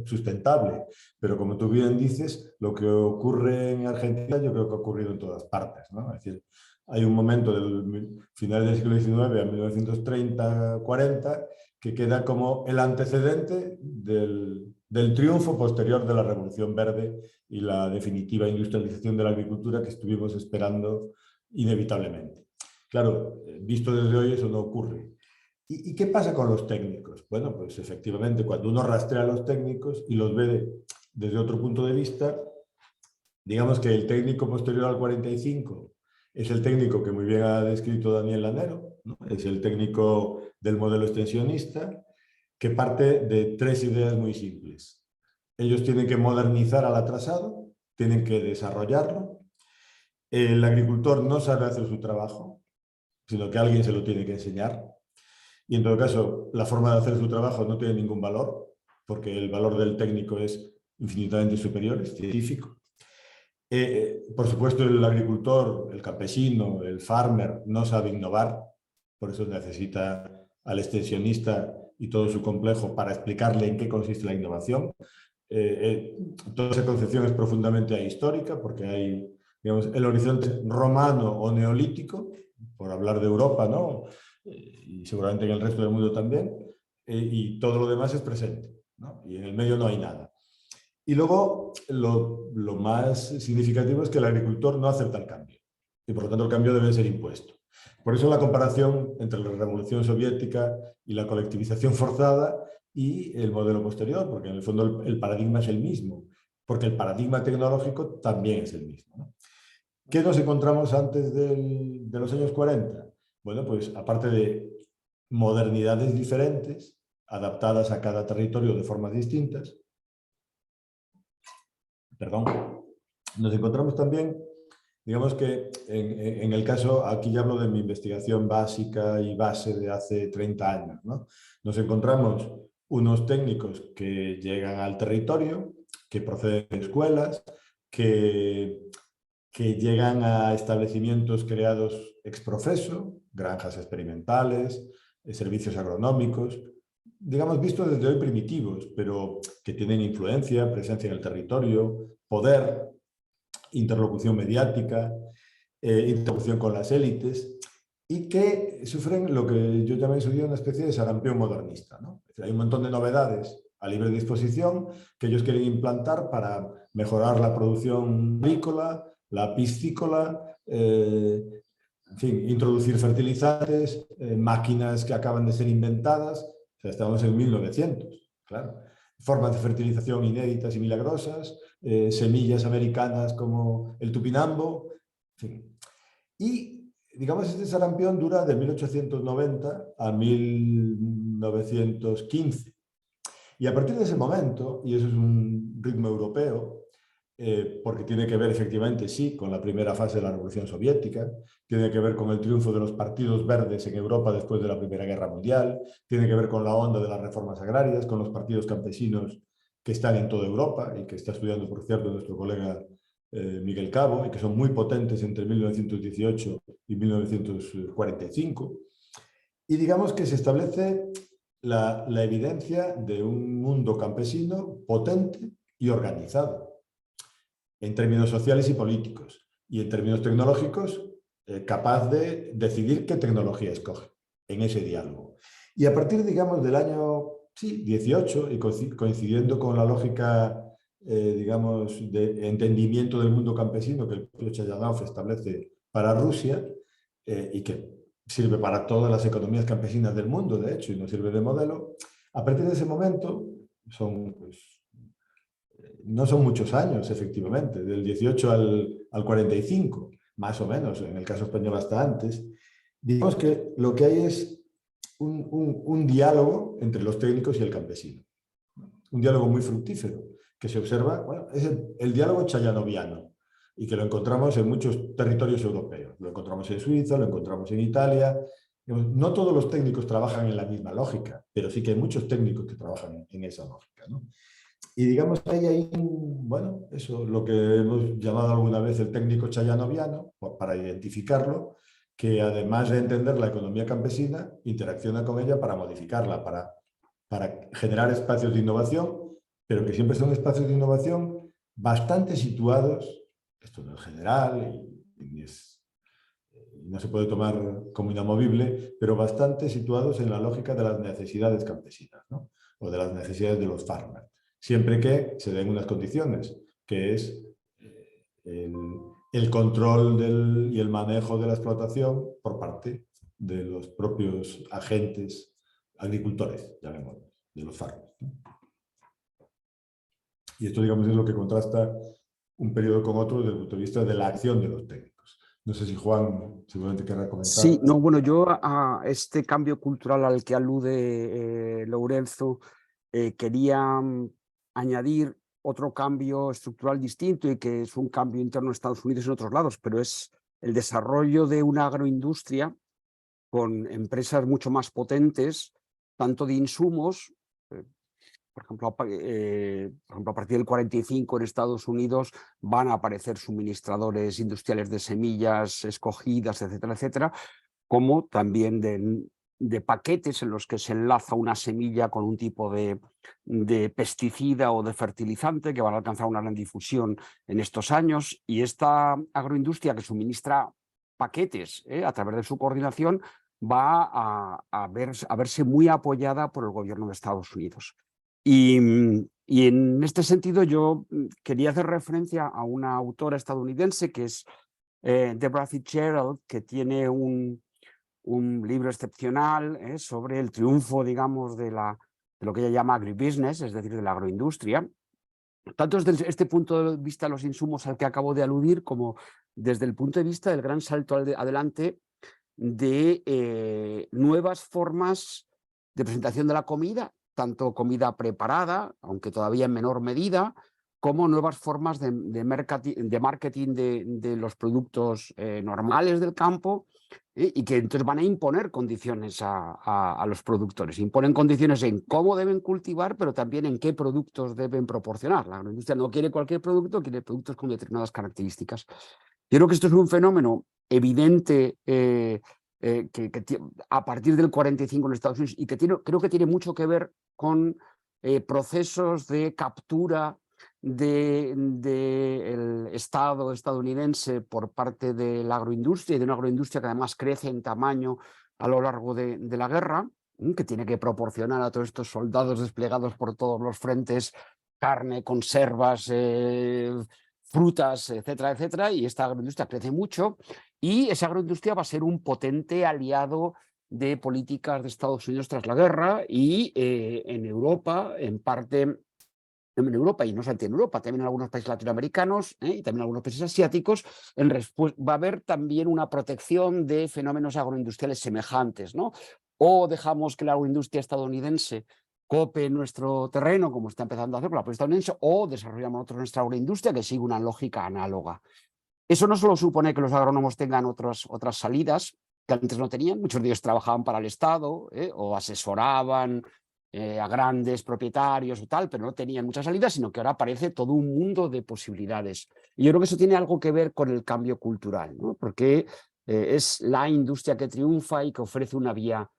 sustentable, pero como tú bien dices, lo que ocurre en Argentina yo creo que ha ocurrido en todas partes, ¿no? Es decir, hay un momento del final del siglo XIX a 1930-40 que queda como el antecedente del triunfo posterior de la Revolución Verde y la definitiva industrialización de la agricultura que estuvimos esperando inevitablemente. Claro, visto desde hoy eso no ocurre. ¿Y qué pasa con los técnicos? Bueno, pues efectivamente, cuando uno rastrea a los técnicos y los ve desde otro punto de vista, digamos que el técnico posterior al 45 es el técnico que muy bien ha descrito Daniel Lanero, ¿no? Es el técnico del modelo extensionista, que parte de tres ideas muy simples. Ellos tienen que modernizar al atrasado, tienen que desarrollarlo. El agricultor no sabe hacer su trabajo, sino que alguien se lo tiene que enseñar. Y en todo caso, la forma de hacer su trabajo no tiene ningún valor, porque el valor del técnico es infinitamente superior, es científico. Por supuesto, el agricultor, el campesino, el farmer no sabe innovar, por eso necesita al extensionista y todo su complejo para explicarle en qué consiste la innovación. Toda esa concepción es profundamente ahistórica, porque hay, digamos, el horizonte romano o neolítico, por hablar de Europa, ¿no? Y seguramente en el resto del mundo también, y todo lo demás es presente, ¿no? Y en el medio no hay nada. Y luego lo más significativo es que el agricultor no acepta el cambio, y por lo tanto el cambio debe ser impuesto. Por eso la comparación entre la Revolución Soviética y la colectivización forzada y el modelo posterior, porque en el fondo el paradigma es el mismo, porque el paradigma tecnológico también es el mismo, ¿no? ¿Qué nos encontramos antes de los años 40? Bueno, pues aparte de modernidades diferentes, adaptadas a cada territorio de formas distintas, nos encontramos también, digamos que en el caso, aquí ya hablo de mi investigación básica y base de hace 30 años, ¿no? Nos encontramos unos técnicos que llegan al territorio, que proceden de escuelas, que que llegan a establecimientos creados ex professo, granjas experimentales, servicios agronómicos, digamos, vistos desde hoy primitivos, pero que tienen influencia, presencia en el territorio, poder, interlocución mediática, interlocución con las élites, y que sufren lo que yo llamé en su día una especie de sarampión modernista, ¿no? Es decir, hay un montón de novedades a libre disposición que ellos quieren implantar para mejorar la producción agrícola, la piscícola, en fin, introducir fertilizantes, máquinas que acaban de ser inventadas. O sea, estamos en 1900, claro. Formas de fertilización inéditas y milagrosas, semillas americanas como el tupinambo, en fin. Y, digamos, este sarampión dura de 1890 a 1915. Y a partir de ese momento, y eso es un ritmo europeo, porque tiene que ver efectivamente, sí, con la primera fase de la Revolución Soviética, tiene que ver con el triunfo de los partidos verdes en Europa después de la Primera Guerra Mundial, tiene que ver con la onda de las reformas agrarias, con los partidos campesinos que están en toda Europa y que está estudiando, por cierto, nuestro colega Miguel Cabo, y que son muy potentes entre 1918 y 1945. Y digamos que se establece la evidencia de un mundo campesino potente y organizado en términos sociales y políticos, y en términos tecnológicos, capaz de decidir qué tecnología escoge en ese diálogo. Y a partir, digamos, del año 18, y coincidiendo con la lógica, digamos, de entendimiento del mundo campesino que el propio Chayanov establece para Rusia, y que sirve para todas las economías campesinas del mundo, de hecho, y nos sirve de modelo, a partir de ese momento son, pues, no son muchos años, efectivamente, del 18 al 45, más o menos, en el caso español hasta antes. Digamos que lo que hay es un diálogo entre los técnicos y el campesino. Un diálogo muy fructífero, que se observa, bueno, es el diálogo chayanoviano, y que lo encontramos en muchos territorios europeos. Lo encontramos en Suiza, lo encontramos en Italia. No todos los técnicos trabajan en la misma lógica, pero sí que hay muchos técnicos que trabajan en esa lógica, ¿no? Y digamos que hay, bueno, eso, lo que hemos llamado alguna vez el técnico chayanoviano, para identificarlo, que además de entender la economía campesina, interacciona con ella para modificarla, para generar espacios de innovación, pero que siempre son espacios de innovación bastante situados, esto no es general y no se puede tomar como inamovible, pero bastante situados en la lógica de las necesidades campesinas, ¿no? O de las necesidades de los farmers, siempre que se den unas condiciones, que es el control y el manejo de la explotación por parte de los propios agentes agricultores, llamémoslo, de los farmers, ¿no? Y esto, digamos, es lo que contrasta un periodo con otro desde el punto de vista de la acción de los técnicos. No sé si Juan seguramente querrá comentar. Sí, no, bueno, yo a este cambio cultural al que alude Lourenço quería añadir otro cambio estructural distinto, y que es un cambio interno en Estados Unidos y en otros lados, pero es el desarrollo de una agroindustria con empresas mucho más potentes, tanto de insumos. Por ejemplo, a partir del 45 en Estados Unidos van a aparecer suministradores industriales de semillas escogidas, etcétera, etcétera, como también de paquetes en los que se enlaza una semilla con un tipo de pesticida o de fertilizante, que van a alcanzar una gran difusión en estos años. Y esta agroindustria que suministra paquetes a través de su coordinación va a verse muy apoyada por el gobierno de Estados Unidos. Y en este sentido yo quería hacer referencia a una autora estadounidense que es Deborah Fitzgerald, que tiene un libro excepcional sobre el triunfo, digamos, de lo que ella llama agribusiness, es decir, de la agroindustria, tanto desde este punto de vista de los insumos al que acabo de aludir, como desde el punto de vista del gran salto adelante de nuevas formas de presentación de la comida, tanto comida preparada, aunque todavía en menor medida, como nuevas formas de marketing de los productos normales del campo, y que entonces van a imponer condiciones a los productores. Imponen condiciones en cómo deben cultivar, pero también en qué productos deben proporcionar. La agroindustria no quiere cualquier producto, quiere productos con determinadas características. Yo creo que esto es un fenómeno evidente a partir del 45 en Estados Unidos y que creo que tiene mucho que ver con procesos de captura del Estado estadounidense por parte de la agroindustria y de una agroindustria que además crece en tamaño a lo largo de la guerra, que tiene que proporcionar a todos estos soldados desplegados por todos los frentes carne, conservas, frutas, etcétera, etcétera, y esta agroindustria crece mucho y esa agroindustria va a ser un potente aliado de políticas de Estados Unidos tras la guerra y en Europa, en parte en Europa y no solamente en Europa, también en algunos países latinoamericanos y también en algunos países asiáticos, va a haber también una protección de fenómenos agroindustriales semejantes, ¿no? O dejamos que la agroindustria estadounidense cope nuestro terreno, como está empezando a hacer con la política estadounidense, o desarrollamos nosotros nuestra agroindustria que sigue una lógica análoga. Eso no solo supone que los agrónomos tengan otras salidas que antes no tenían, muchos de ellos trabajaban para el Estado o asesoraban a grandes propietarios o tal, pero no tenían muchas salidas, sino que ahora aparece todo un mundo de posibilidades. Y yo creo que eso tiene algo que ver con el cambio cultural, ¿no? Porque es la industria que triunfa y que ofrece una vía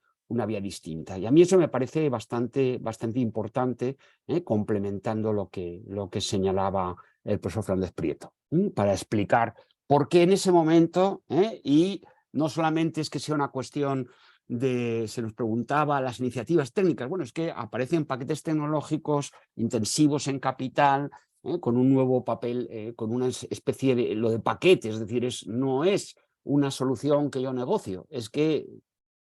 distinta. Y a mí eso me parece bastante importante, complementando lo que señalaba el profesor Fernández Prieto, para explicar por qué en ese momento, y no solamente es que sea una cuestión se nos preguntaba las iniciativas técnicas, bueno, es que aparecen paquetes tecnológicos intensivos en capital, con un nuevo papel, con una especie de lo de paquete, es decir, no es una solución que yo negocio, es que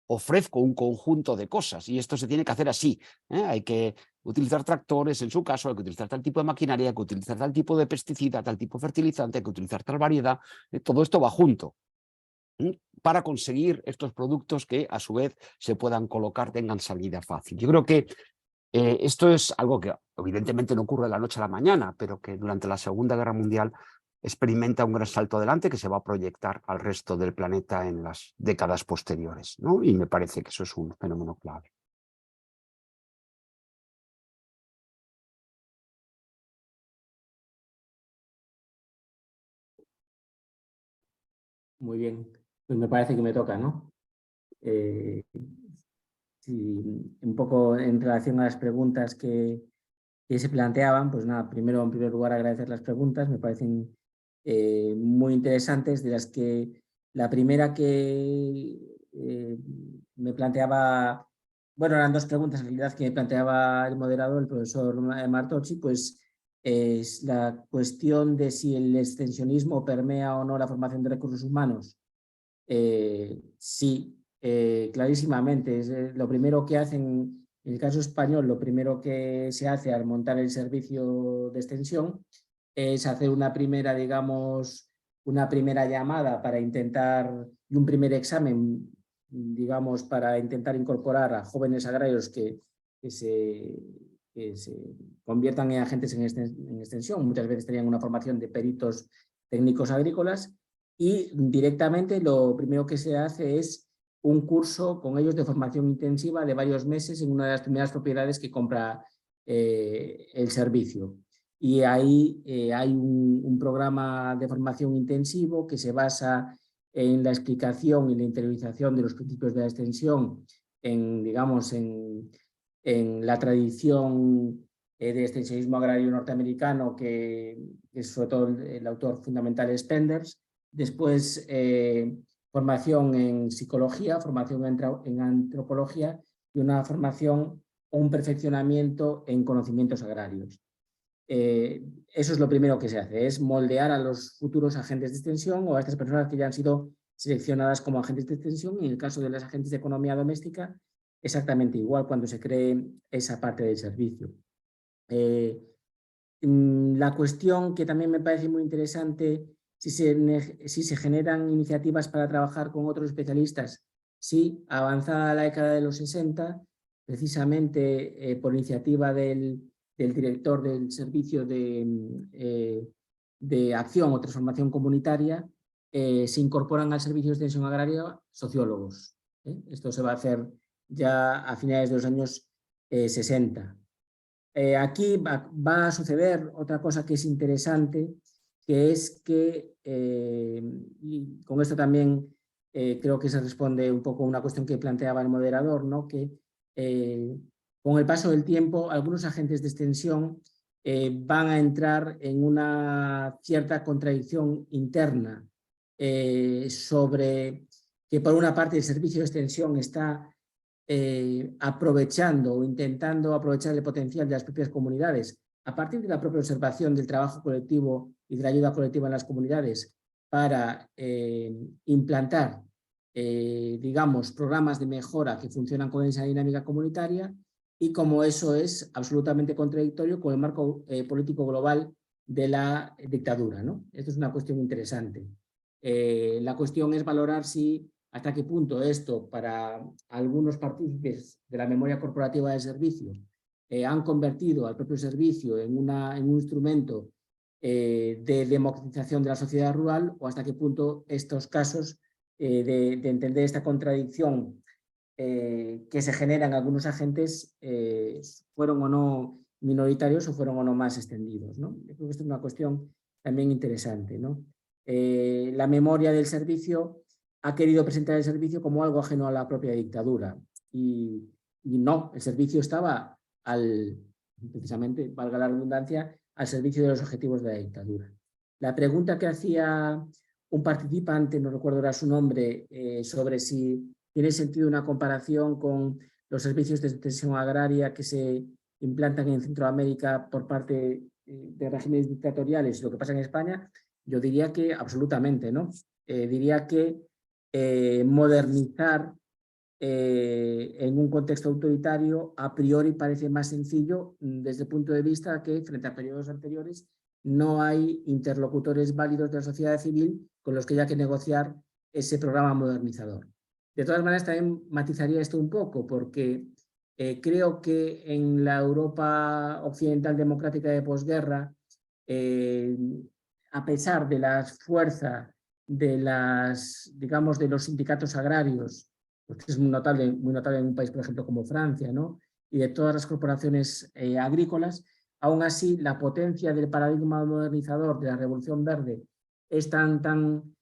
ofrezco un conjunto de cosas y esto se tiene que hacer así. Hay que utilizar tractores, en su caso, hay que utilizar tal tipo de maquinaria, hay que utilizar tal tipo de pesticida, tal tipo de fertilizante, hay que utilizar tal variedad. Todo esto va junto para conseguir estos productos que a su vez se puedan colocar, tengan salida fácil. Yo creo que esto es algo que evidentemente no ocurre de la noche a la mañana, pero que durante la Segunda Guerra Mundial experimenta un gran salto adelante que se va a proyectar al resto del planeta en las décadas posteriores, ¿no? Y me parece que eso es un fenómeno clave. Muy bien, pues me parece que me toca, ¿no? Sí, un poco en relación a las preguntas que se planteaban, pues nada, primero, en primer lugar, agradecer las preguntas, me parecen muy interesantes, de las que la primera que me planteaba, bueno, eran dos preguntas en realidad que me planteaba el moderador, el profesor Martocci, pues es la cuestión de si el extensionismo permea o no la formación de recursos humanos. Sí, clarísimamente. Es, lo primero que hacen, en el caso español, lo primero que se hace al montar el servicio de extensión es hacer una primera, digamos, una primera llamada para intentar, y un primer examen, digamos, para intentar incorporar a jóvenes agrarios que se conviertan en agentes en extensión. Muchas veces tenían una formación de peritos técnicos agrícolas y directamente lo primero que se hace es un curso con ellos de formación intensiva de varios meses en una de las primeras propiedades que compra el servicio. Y ahí hay un programa de formación intensivo que se basa en la explicación y la interiorización de los principios de la extensión, digamos, en la tradición de extensionismo agrario norteamericano, que es sobre todo el autor fundamental es Penders. Después, formación en psicología, formación en antropología y una formación o un perfeccionamiento en conocimientos agrarios. Eso es lo primero que se hace, es moldear a los futuros agentes de extensión o a estas personas que ya han sido seleccionadas como agentes de extensión. Y en el caso de los agentes de economía doméstica, exactamente igual cuando se cree esa parte del servicio. La cuestión que también me parece muy interesante, si se generan iniciativas para trabajar con otros especialistas. Sí, avanzada la década de los 60, precisamente por iniciativa del director del servicio de acción o transformación comunitaria, se incorporan al servicio de extensión agraria sociólogos. Esto se va a hacer ya a finales de los años 60. Aquí va a suceder otra cosa que es interesante, que es que, y con esto también creo que se responde un poco a una cuestión que planteaba el moderador, ¿no? Que con el paso del tiempo algunos agentes de extensión van a entrar en una cierta contradicción interna sobre que por una parte el servicio de extensión está aprovechando o intentando aprovechar el potencial de las propias comunidades a partir de la propia observación del trabajo colectivo y de la ayuda colectiva en las comunidades para implantar, digamos, programas de mejora que funcionan con esa dinámica comunitaria, y como eso es absolutamente contradictorio con el marco político global de la dictadura, ¿no? Esto es una cuestión interesante. La cuestión es valorar si hasta qué punto esto para algunos partícipes de la memoria corporativa del servicio han convertido al propio servicio en un instrumento de democratización de la sociedad rural, o hasta qué punto estos casos de entender esta contradicción que se genera en algunos agentes fueron o no minoritarios o fueron o no más extendidos, ¿no? Yo creo que esto es una cuestión también interesante, ¿no? La memoria del servicio ha querido presentar el servicio como algo ajeno a la propia dictadura, y no, el servicio estaba precisamente, valga la redundancia, al servicio de los objetivos de la dictadura. La pregunta que hacía un participante, no recuerdo ahora su nombre, sobre si tiene sentido una comparación con los servicios de extensión agraria que se implantan en Centroamérica por parte de regímenes dictatoriales y lo que pasa en España, yo diría que absolutamente, ¿no? Diría que modernizar en un contexto autoritario a priori parece más sencillo desde el punto de vista que frente a periodos anteriores no hay interlocutores válidos de la sociedad civil con los que haya que negociar ese programa modernizador. De todas maneras, también matizaría esto un poco, porque creo que en la Europa occidental democrática de posguerra, a pesar de la fuerza de digamos, de los sindicatos agrarios, porque es muy notable en un país, por ejemplo, como Francia, ¿no? Y de todas las corporaciones agrícolas, aún así la potencia del paradigma modernizador de la Revolución Verde es tan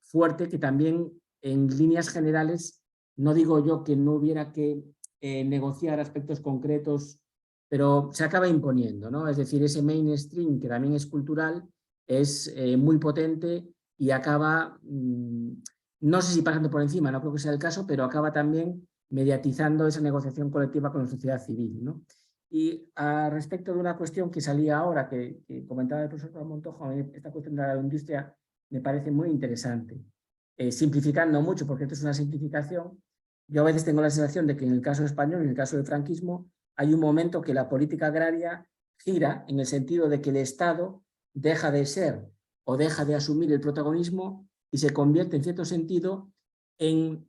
fuerte que también en líneas generales, no digo yo que no hubiera que negociar aspectos concretos, pero se acaba imponiendo, ¿no? Es decir, ese mainstream, que también es cultural, es muy potente y acaba, no sé si pasando por encima, no creo que sea el caso, pero acaba también mediatizando esa negociación colectiva con la sociedad civil, ¿no? Y respecto de una cuestión que salía ahora, que comentaba el profesor Montojo, esta cuestión de la industria me parece muy interesante. Simplificando mucho, porque esto es una simplificación, yo a veces tengo la sensación de que en el caso español, en el caso del franquismo, hay un momento que la política agraria gira en el sentido de que el Estado deja de ser o deja de asumir el protagonismo y se convierte en cierto sentido en,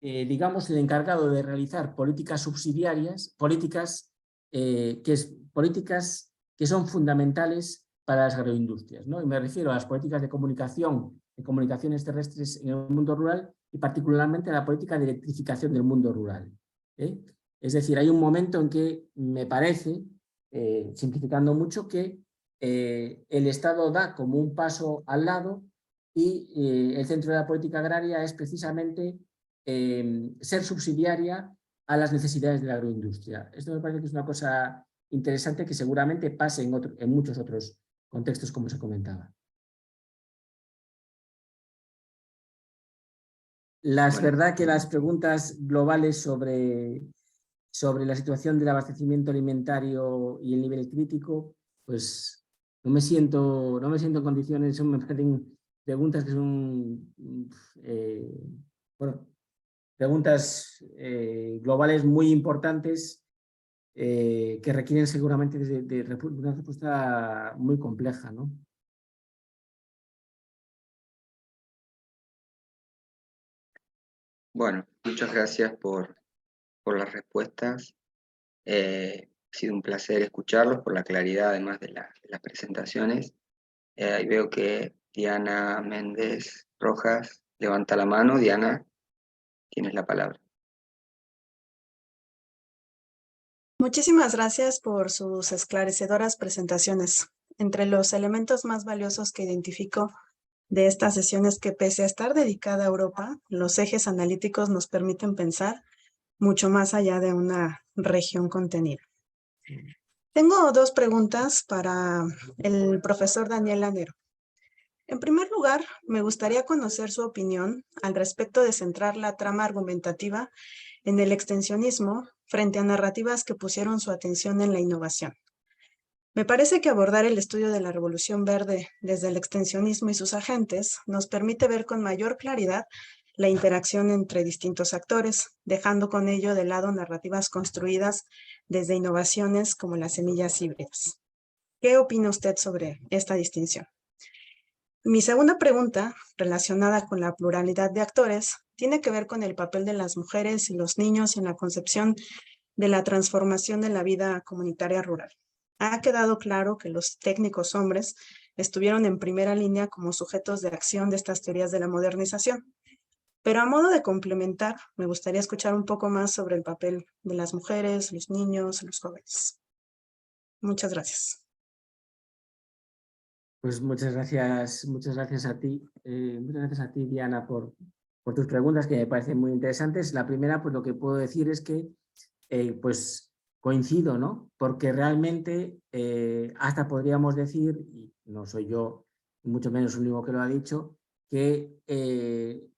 digamos, el encargado de realizar políticas subsidiarias, políticas que son fundamentales para las agroindustrias, ¿no? Y me refiero a las políticas de comunicaciones terrestres en el mundo rural y particularmente a la política de electrificación del mundo rural. Es decir, hay un momento en que me parece, simplificando mucho, que el Estado da como un paso al lado y el centro de la política agraria es precisamente ser subsidiaria a las necesidades de la agroindustria. Esto me parece que es una cosa interesante que seguramente pase en muchos otros contextos, como se comentaba. Es verdad que las preguntas globales sobre la situación del abastecimiento alimentario y el nivel crítico, pues no me siento en condiciones, me parecen preguntas que son, bueno, preguntas globales muy importantes que requieren seguramente de una respuesta muy compleja, ¿no? Bueno, muchas gracias por las respuestas. Ha sido un placer escucharlos, por la claridad además de las presentaciones. Ahí veo que Diana Méndez Rojas levanta la mano. Diana, tienes la palabra. Muchísimas gracias por sus esclarecedoras presentaciones. entre los elementos más valiosos que identifico de esta sesión es que pese a estar dedicada a Europa, los ejes analíticos nos permiten pensar mucho más allá de una región contenida. Tengo dos preguntas para el profesor Daniel Lanero. En primer lugar, me gustaría conocer su opinión al respecto de centrar la trama argumentativa en el extensionismo frente a narrativas que pusieron su atención en la innovación. Me parece que abordar el estudio de la Revolución Verde desde el extensionismo y sus agentes nos permite ver con mayor claridad la interacción entre distintos actores, dejando con ello de lado narrativas construidas desde innovaciones como las semillas híbridas. ¿Qué opina usted sobre esta distinción? Mi segunda pregunta, relacionada con la pluralidad de actores, tiene que ver con el papel de las mujeres y los niños en la concepción de la transformación de la vida comunitaria rural. Ha quedado claro que los técnicos hombres estuvieron en primera línea como sujetos de acción de estas teorías de la modernización. Pero a modo de complementar, me gustaría escuchar un poco más sobre el papel de las mujeres, los niños, los jóvenes. Muchas gracias. Pues muchas gracias a ti. Muchas gracias a ti, Diana, por tus preguntas que me parecen muy interesantes. La primera, pues lo que puedo decir es que pues coincido, ¿no? Porque realmente hasta podríamos decir, y no soy yo, mucho menos el único que lo ha dicho, que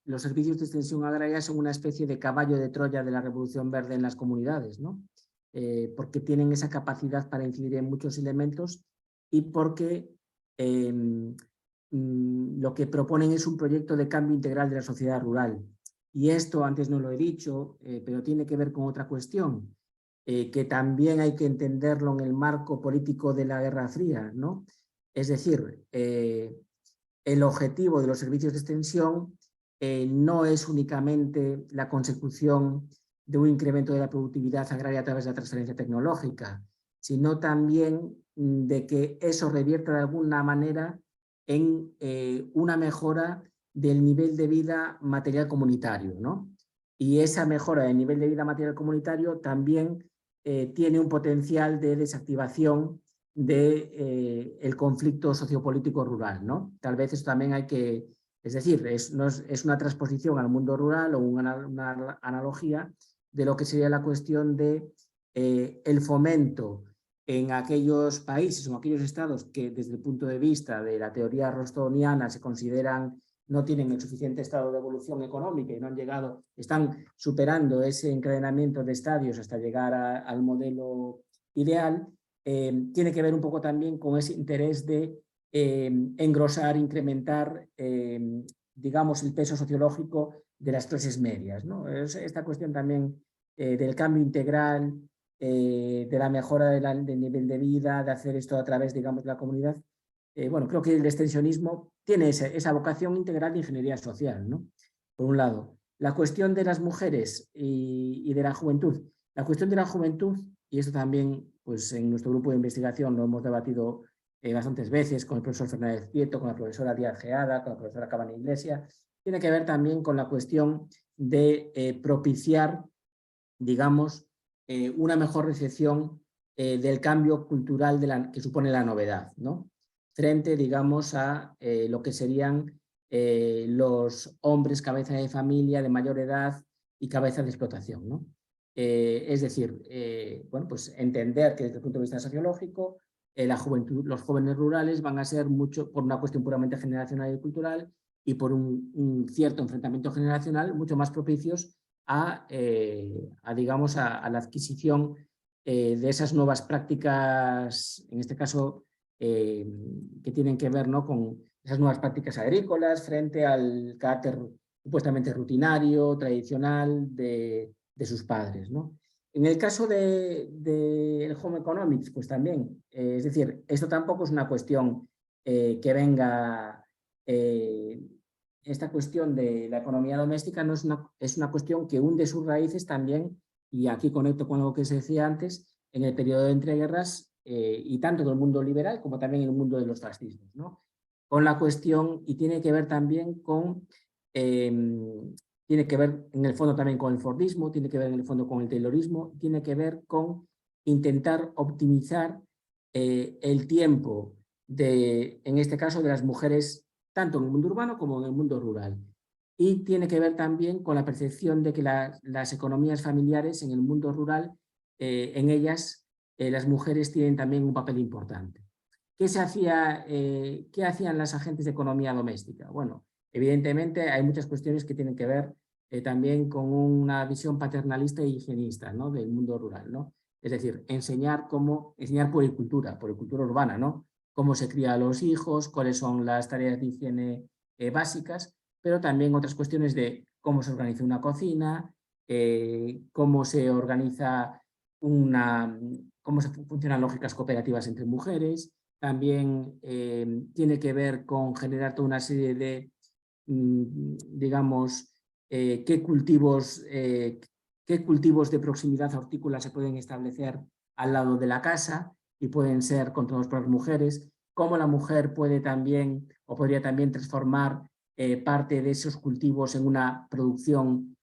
los servicios de extensión agraria son una especie de caballo de Troya de la Revolución Verde en las comunidades, ¿no? Porque tienen esa capacidad para incidir en muchos elementos y porque lo que proponen es un proyecto de cambio integral de la sociedad rural. Y esto antes no lo he dicho, pero tiene que ver con otra cuestión, que también hay que entenderlo en el marco político de la Guerra Fría, ¿no? Es decir, el objetivo de los servicios de extensión no es únicamente la consecución de un incremento de la productividad agraria a través de la transferencia tecnológica, sino también de que eso revierta de alguna manera en una mejora del nivel de vida material comunitario, ¿no? Y esa mejora del nivel de vida material comunitario también tiene un potencial de desactivación del conflicto sociopolítico rural, ¿no? Tal vez eso también hay que, es decir, es una transposición al mundo rural o una analogía de lo que sería la cuestión de el fomento en aquellos países o aquellos estados que desde el punto de vista de la teoría rostoniana se consideran no tienen el suficiente estado de evolución económica y no han llegado, están superando ese encadenamiento de estadios hasta llegar al modelo ideal, tiene que ver un poco también con ese interés de engrosar, incrementar, digamos, el peso sociológico de las clases medias, ¿no? Esta cuestión también del cambio integral, de la mejora del nivel de vida, de hacer esto a través, digamos, de la comunidad. Bueno, creo que el extensionismo tiene esa vocación integral de ingeniería social, ¿no? Por un lado. La cuestión de las mujeres y de la juventud. La cuestión de la juventud, y esto también pues, en nuestro grupo de investigación lo hemos debatido bastantes veces con el profesor Fernández Prieto, con la profesora Díaz Geada, con la profesora Cabana Iglesia, tiene que ver también con la cuestión de propiciar, digamos, una mejor recepción del cambio cultural que supone la novedad, ¿no? Frente, digamos, a lo que serían los hombres cabeza de familia de mayor edad y cabeza de explotación, ¿no? Es decir, bueno, pues entender que desde el punto de vista sociológico la juventud, los jóvenes rurales van a ser mucho, por una cuestión puramente generacional y cultural y por un cierto enfrentamiento generacional, mucho más propicios digamos, a la adquisición de esas nuevas prácticas, en este caso, que tienen que ver, ¿no?, con esas nuevas prácticas agrícolas frente al carácter supuestamente rutinario, tradicional de sus padres, ¿no? En el caso del home economics, pues también, es decir, esto tampoco es una cuestión que venga... esta cuestión de la economía doméstica no es una cuestión que hunde sus raíces también, y aquí conecto con lo que se decía antes, en el periodo de entreguerras y tanto en el mundo liberal como también en el mundo de los fascismos, ¿no? Con la cuestión, y tiene que ver también con, tiene que ver en el fondo también con el fordismo, tiene que ver en el fondo con el taylorismo, tiene que ver con intentar optimizar el tiempo en este caso, de las mujeres, tanto en el mundo urbano como en el mundo rural. Y tiene que ver también con la percepción de que las economías familiares en el mundo rural, en ellas las mujeres tienen también un papel importante. ¿Qué hacían las agentes de economía doméstica? Bueno, evidentemente hay muchas cuestiones que tienen que ver también con una visión paternalista e higienista, ¿no?, del mundo rural, ¿no? Es decir, enseñar puericultura urbana, ¿no? Cómo se cría a los hijos, cuáles son las tareas de higiene básicas, pero también otras cuestiones de cómo se organiza una cocina, cómo se organiza cómo funcionan lógicas cooperativas entre mujeres. También tiene que ver con generar toda una serie de, digamos, qué cultivos de proximidad hortícola se pueden establecer al lado de la casa y pueden ser controlados por las mujeres, cómo la mujer puede también o podría también transformar parte de esos cultivos en una producción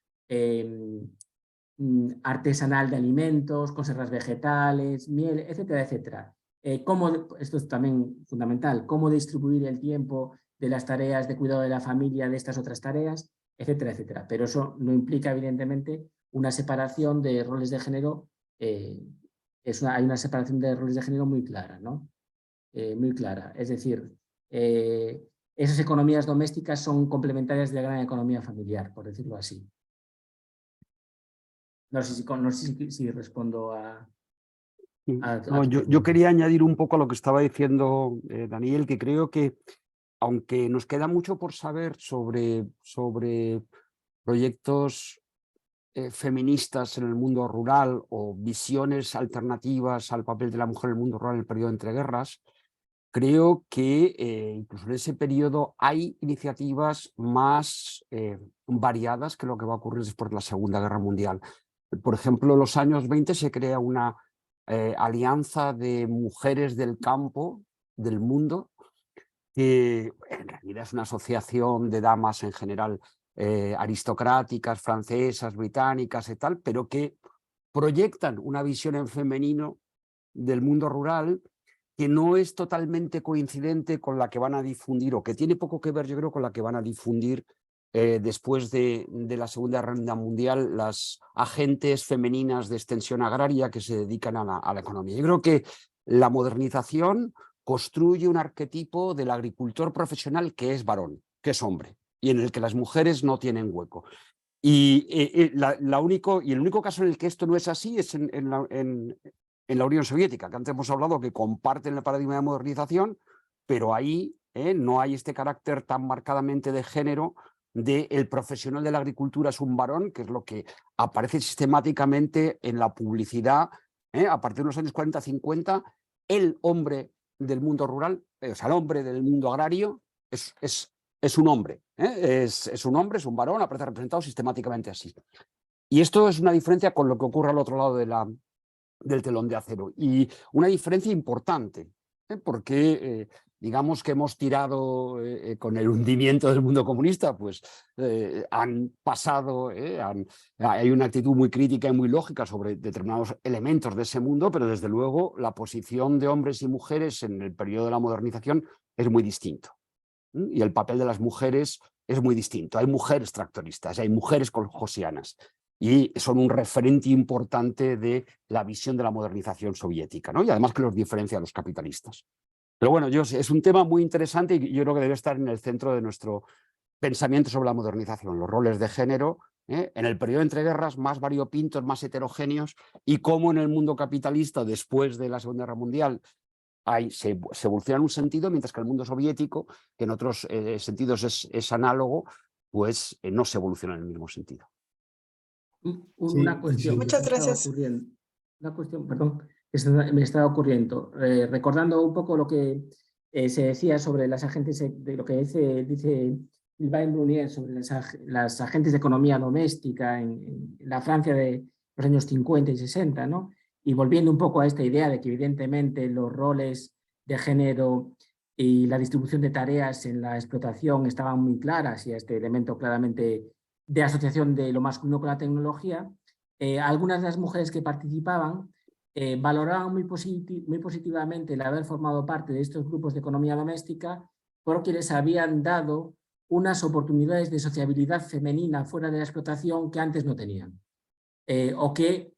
artesanal de alimentos, conservas vegetales, miel, etcétera, etcétera. Esto es también fundamental, cómo distribuir el tiempo de las tareas de cuidado de la familia de estas otras tareas, etcétera, etcétera. Pero eso no implica, evidentemente, una separación de roles de género. Hay una separación de roles de género muy clara, ¿no? Muy clara. Es decir, esas economías domésticas son complementarias de la gran economía familiar, por decirlo así. No sé si respondo a No, tu yo pregunta. quería añadir un poco a lo que estaba diciendo Daniel, que creo que aunque nos queda mucho por saber sobre proyectos feministas en el mundo rural o visiones alternativas al papel de la mujer en el mundo rural en el periodo entre guerras, creo que incluso en ese periodo hay iniciativas más variadas que lo que va a ocurrir después de la Segunda Guerra Mundial. Por ejemplo, en los años 20 se crea una alianza de mujeres del campo del mundo, que en realidad es una asociación de damas en general aristocráticas, francesas, británicas y tal, pero que proyectan una visión en femenino del mundo rural que no es totalmente coincidente con la que van a difundir, o que tiene poco que ver, yo creo, con la que van a difundir después de la Segunda Guerra Mundial las agentes femeninas de extensión agraria que se dedican a la economía. Yo creo que la modernización construye un arquetipo del agricultor profesional que es varón, que es hombre, y en el que las mujeres no tienen hueco. Y el único caso en el que esto no es así es en la Unión Soviética, que antes hemos hablado que comparten el paradigma de modernización, pero ahí no hay este carácter tan marcadamente de género de el profesional de la agricultura es un varón, que es lo que aparece sistemáticamente en la publicidad a partir de los años 40-50, el hombre del mundo rural, o sea, el hombre del mundo agrario es un hombre, es un hombre, es un varón, aparece representado sistemáticamente así. Y esto es una diferencia con lo que ocurre al otro lado del telón de acero, y una diferencia importante, porque digamos que hemos tirado con el hundimiento del mundo comunista, pues han pasado, hay una actitud muy crítica y muy lógica sobre determinados elementos de ese mundo, pero desde luego la posición de hombres y mujeres en el periodo de la modernización es muy distinto. Y el papel de las mujeres es muy distinto. Hay mujeres tractoristas, hay mujeres colchosianas, y son un referente importante de la visión de la modernización soviética, ¿no? Y además que los diferencia a los capitalistas. Pero bueno, es un tema muy interesante y yo creo que debe estar en el centro de nuestro pensamiento sobre la modernización, los roles de género, en el periodo entre guerras más variopintos, más heterogéneos, y cómo en el mundo capitalista, después de la Segunda Guerra Mundial, se evoluciona en un sentido, mientras que el mundo soviético, que en otros sentidos es análogo, pues no se evoluciona en el mismo sentido. Una cuestión Muchas que me estaba gracias. ocurriendo, me estaba ocurriendo, recordando un poco lo que se decía sobre las agentes, de lo que dice Sylvain Brunier sobre las agentes de economía doméstica en la Francia de los años 50 y 60, ¿no? Y volviendo un poco a esta idea de que evidentemente los roles de género y la distribución de tareas en la explotación estaban muy claras, y a este elemento claramente de asociación de lo masculino con la tecnología, algunas de las mujeres que participaban valoraban muy positivamente el haber formado parte de estos grupos de economía doméstica porque les habían dado unas oportunidades de sociabilidad femenina fuera de la explotación que antes no tenían, o que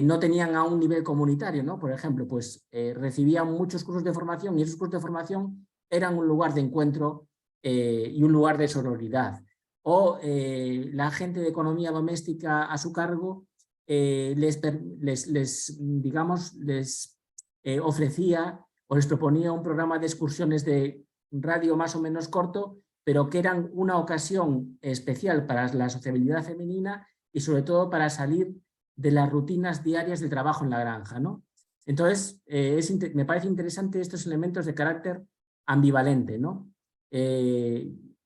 no tenían a un nivel comunitario, ¿no? Por ejemplo, pues recibían muchos cursos de formación y esos cursos de formación eran un lugar de encuentro y un lugar de sororidad. O la gente de economía doméstica a su cargo les ofrecía o les proponía un programa de excursiones de radio más o menos corto, pero que eran una ocasión especial para la sociabilidad femenina y sobre todo para salir de las rutinas diarias de trabajo en la granja, ¿no? Entonces, me parece interesante estos elementos de carácter ambivalente, ¿no?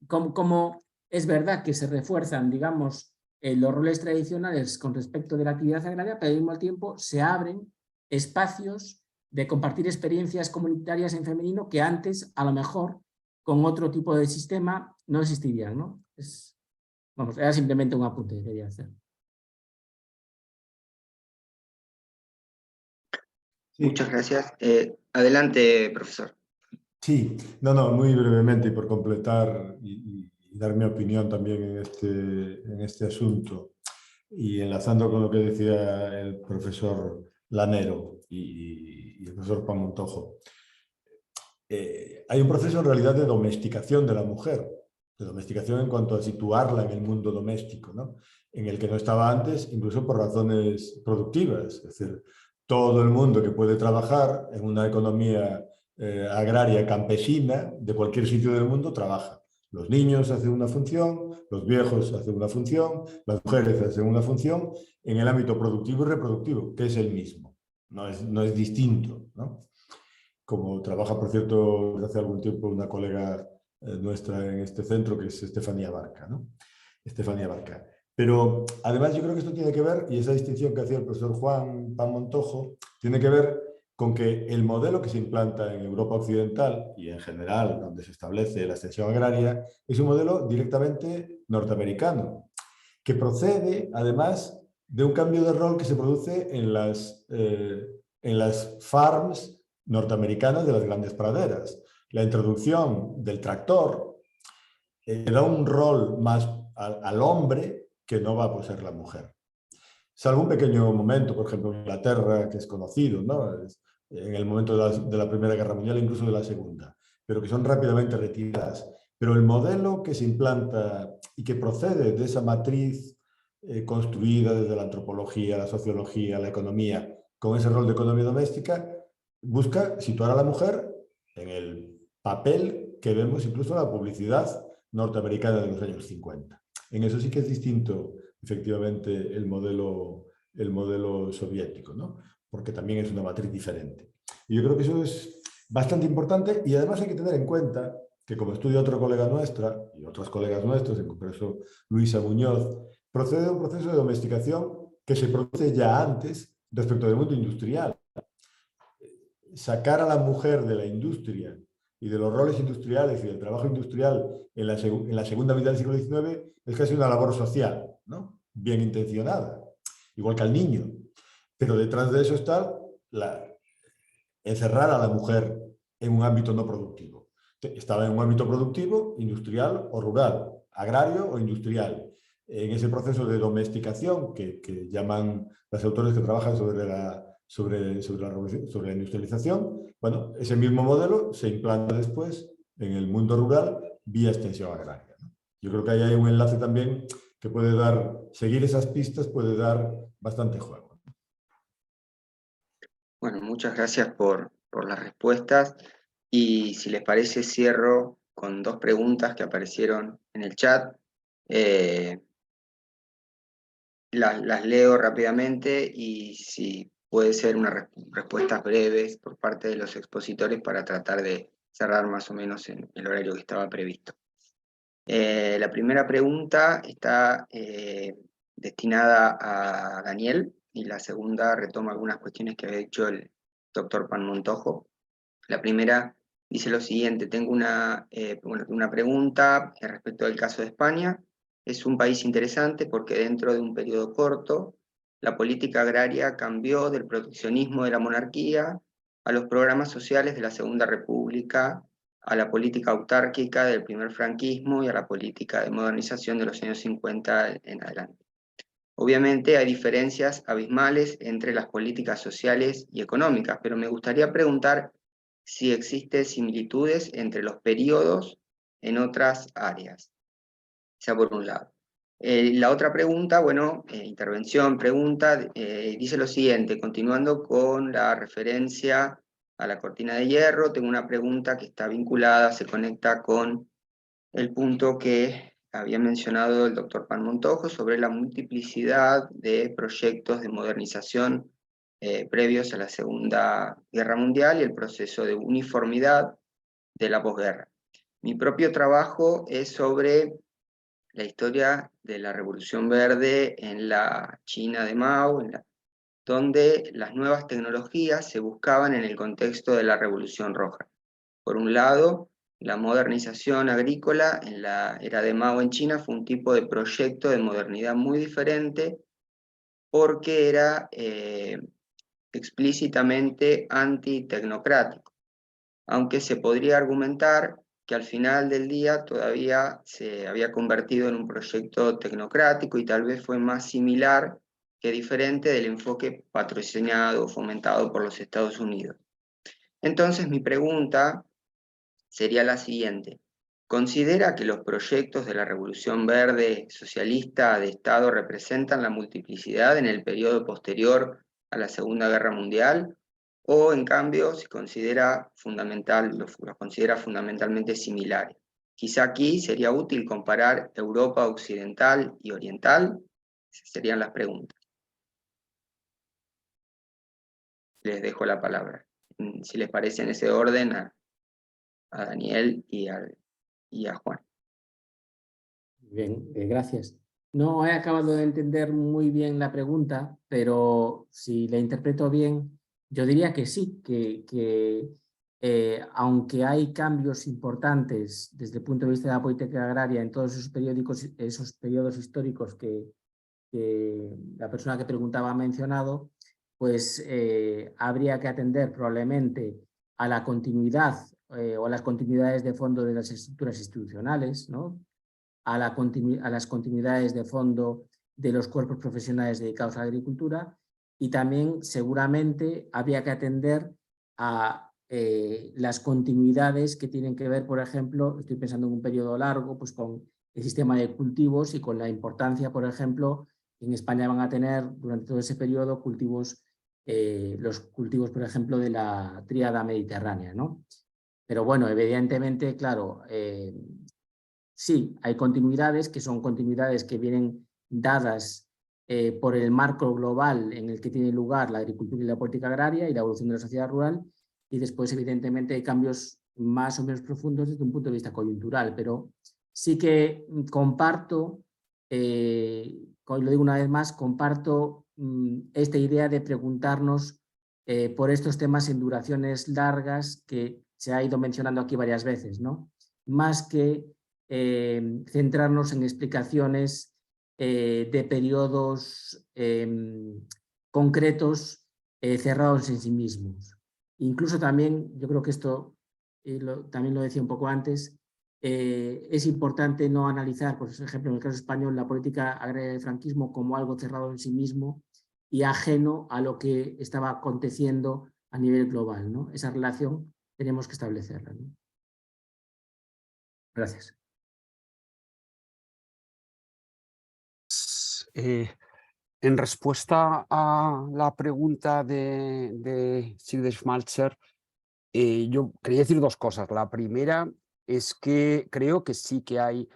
Como es verdad que se refuerzan, digamos, los roles tradicionales con respecto de la actividad agraria, pero al mismo tiempo se abren espacios de compartir experiencias comunitarias en femenino que antes, a lo mejor, con otro tipo de sistema no existirían, ¿no? Vamos, era simplemente un apunte que quería hacer. Sí. Muchas gracias. Adelante, profesor. Sí, no, muy brevemente y por completar y dar mi opinión también en este asunto y enlazando con lo que decía el profesor Lanero y el profesor Pamontojo. Hay un proceso en realidad de domesticación de la mujer, de domesticación en cuanto a situarla en el mundo doméstico, ¿no? En el que no estaba antes, incluso por razones productivas, es decir, todo el mundo que puede trabajar en una economía agraria campesina de cualquier sitio del mundo trabaja. Los niños hacen una función, los viejos hacen una función, las mujeres hacen una función en el ámbito productivo y reproductivo, que es el mismo, no es distinto, ¿no? Como trabaja, por cierto, desde hace algún tiempo una colega nuestra en este centro, que es Estefanía Barca, ¿no? Estefanía Barca. Pero además yo creo que esto tiene que ver, y esa distinción que hacía el profesor Juan Pamontojo, tiene que ver con que el modelo que se implanta en Europa Occidental y en general donde se establece la extensión agraria es un modelo directamente norteamericano, que procede además de un cambio de rol que se produce en las farms norteamericanas de las grandes praderas. La introducción del tractor da un rol más al hombre que no va a poseer la mujer. Salvo un pequeño momento, por ejemplo, en Inglaterra, que es conocido, ¿no? En el momento de la Primera Guerra Mundial, incluso de la Segunda, pero que son rápidamente retiradas. Pero el modelo que se implanta y que procede de esa matriz construida desde la antropología, la sociología, la economía, con ese rol de economía doméstica, busca situar a la mujer en el papel que vemos incluso en la publicidad norteamericana de los años 50. En eso sí que es distinto, efectivamente, el modelo soviético, ¿no? Porque también es una matriz diferente. Y yo creo que eso es bastante importante y además hay que tener en cuenta que, como estudia otra colega nuestra y otros colegas nuestros, en concreto Luisa Muñoz, procede de un proceso de domesticación que se produce ya antes respecto del mundo industrial. Sacar a la mujer de la industria y de los roles industriales y del trabajo industrial en la segunda mitad del siglo XIX es casi una labor social, ¿no? Bien intencionada, igual que al niño. Pero detrás de eso está encerrar a la mujer en un ámbito no productivo. Estaba en un ámbito productivo, industrial o rural, agrario o industrial. En ese proceso de domesticación que llaman los autores que trabajan sobre la industrialización, bueno, ese mismo modelo se implanta después en el mundo rural vía extensión agraria, ¿no? Yo creo que ahí hay un enlace también que puede dar, seguir esas pistas puede dar bastante juego. Bueno, muchas gracias por las respuestas y si les parece cierro con dos preguntas que aparecieron en el chat. Las leo rápidamente y si puede ser unas respuestas breves por parte de los expositores para tratar de cerrar más o menos en el horario que estaba previsto. La primera pregunta está destinada a Daniel y la segunda retoma algunas cuestiones que había dicho el doctor Pamontojo. La primera dice lo siguiente: tengo una pregunta respecto del caso de España. Es un país interesante porque dentro de un periodo corto la política agraria cambió del proteccionismo de la monarquía a los programas sociales de la Segunda República, a la política autárquica del primer franquismo y a la política de modernización de los años 50 en adelante. Obviamente hay diferencias abismales entre las políticas sociales y económicas, pero me gustaría preguntar si existen similitudes entre los periodos en otras áreas. Esa por un lado. La otra pregunta, bueno, pregunta, dice lo siguiente, continuando con la referencia a la cortina de hierro, tengo una pregunta que está vinculada, se conecta con el punto que había mencionado el doctor Pan Montojo sobre la multiplicidad de proyectos de modernización previos a la Segunda Guerra Mundial y el proceso de uniformidad de la posguerra. Mi propio trabajo es sobre la historia de la Revolución Verde en la China de Mao, donde las nuevas tecnologías se buscaban en el contexto de la Revolución Roja. Por un lado, la modernización agrícola en la era de Mao en China fue un tipo de proyecto de modernidad muy diferente porque era explícitamente antitecnocrático, aunque se podría argumentar que al final del día todavía se había convertido en un proyecto tecnocrático y tal vez fue más similar que diferente del enfoque patrocinado o fomentado por los Estados Unidos. Entonces mi pregunta sería la siguiente. ¿Considera que los proyectos de la Revolución Verde socialista de Estado representan la multiplicidad en el periodo posterior a la Segunda Guerra Mundial? ¿O en cambio se considera los considera fundamentalmente similares? Quizá aquí sería útil comparar Europa occidental y oriental. Esas serían las preguntas. Les dejo la palabra. Si les parece en ese orden, a Daniel y a Juan. Bien, gracias. No he acabado de entender muy bien la pregunta, pero si la interpreto bien, yo diría que sí, que aunque hay cambios importantes desde el punto de vista de la política agraria en todos esos periodos históricos que la persona que preguntaba ha mencionado, pues habría que atender probablemente a la continuidad o a las continuidades de fondo de las estructuras institucionales, ¿no? a las continuidades de fondo de los cuerpos profesionales dedicados a la agricultura y también seguramente habría que atender a las continuidades que tienen que ver, por ejemplo, estoy pensando en un periodo largo, pues con el sistema de cultivos y con la importancia, por ejemplo, en España van a tener durante todo ese periodo los cultivos, por ejemplo, de la tríada mediterránea, ¿no? Pero bueno, evidentemente, claro, sí, hay continuidades que son continuidades que vienen dadas por el marco global en el que tiene lugar la agricultura y la política agraria y la evolución de la sociedad rural, y después evidentemente hay cambios más o menos profundos desde un punto de vista coyuntural, pero sí que comparto, lo digo una vez más, comparto esta idea de preguntarnos por estos temas en duraciones largas que se ha ido mencionando aquí varias veces, ¿no? Más que centrarnos en explicaciones de periodos concretos cerrados en sí mismos. Incluso también, yo creo que esto también lo decía un poco antes, es importante no analizar, por ejemplo, en el caso español, la política agraria del franquismo como algo cerrado en sí mismo y ajeno a lo que estaba aconteciendo a nivel global, ¿no? Esa relación tenemos que establecerla, ¿no? Gracias. En respuesta a la pregunta de Sigrid Schmalzer, yo quería decir dos cosas. La primera es que creo que sí que hay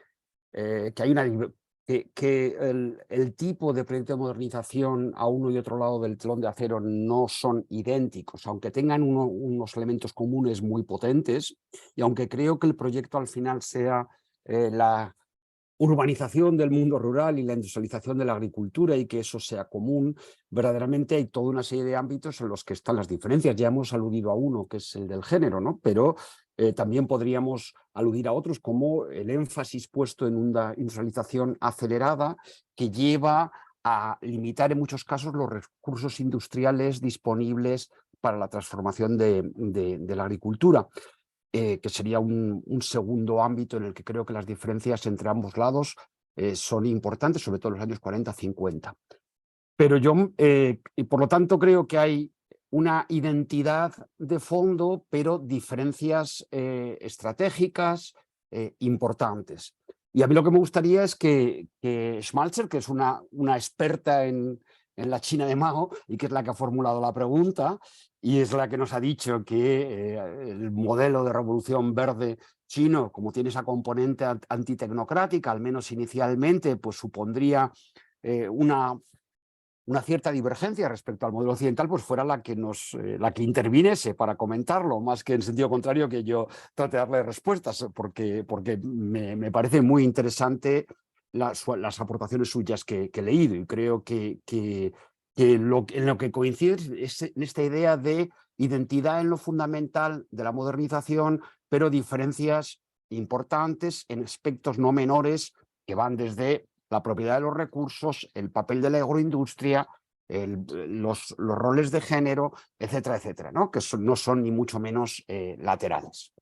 el tipo de proyecto de modernización a uno y otro lado del telón de acero no son idénticos, aunque tengan unos elementos comunes muy potentes, y aunque creo que el proyecto al final sea la urbanización del mundo rural y la industrialización de la agricultura y que eso sea común, verdaderamente hay toda una serie de ámbitos en los que están las diferencias. Ya hemos aludido a uno, que es el del género, ¿no? Pero también podríamos aludir a otros, como el énfasis puesto en una industrialización acelerada que lleva a limitar en muchos casos los recursos industriales disponibles para la transformación de la agricultura, que sería un segundo ámbito en el que creo que las diferencias entre ambos lados son importantes, sobre todo en los años 40-50. Pero yo, y por lo tanto, creo que hay una identidad de fondo, pero diferencias estratégicas importantes. Y a mí lo que me gustaría es que Schmalzer, que es una experta en la China de Mao y que es la que ha formulado la pregunta y es la que nos ha dicho que el modelo de revolución verde chino, como tiene esa componente antitecnocrática, al menos inicialmente, pues supondría una cierta divergencia respecto al modelo occidental, pues fuera la que interviniese para comentarlo, más que en sentido contrario que yo trate de darle respuestas, porque me parece muy interesante las aportaciones suyas que he leído, y creo que en lo que coincide es en esta idea de identidad en lo fundamental de la modernización, pero diferencias importantes en aspectos no menores que van desde la propiedad de los recursos, el papel de la agroindustria, los roles de género, etcétera, etcétera, ¿no? Que no son ni mucho menos laterales.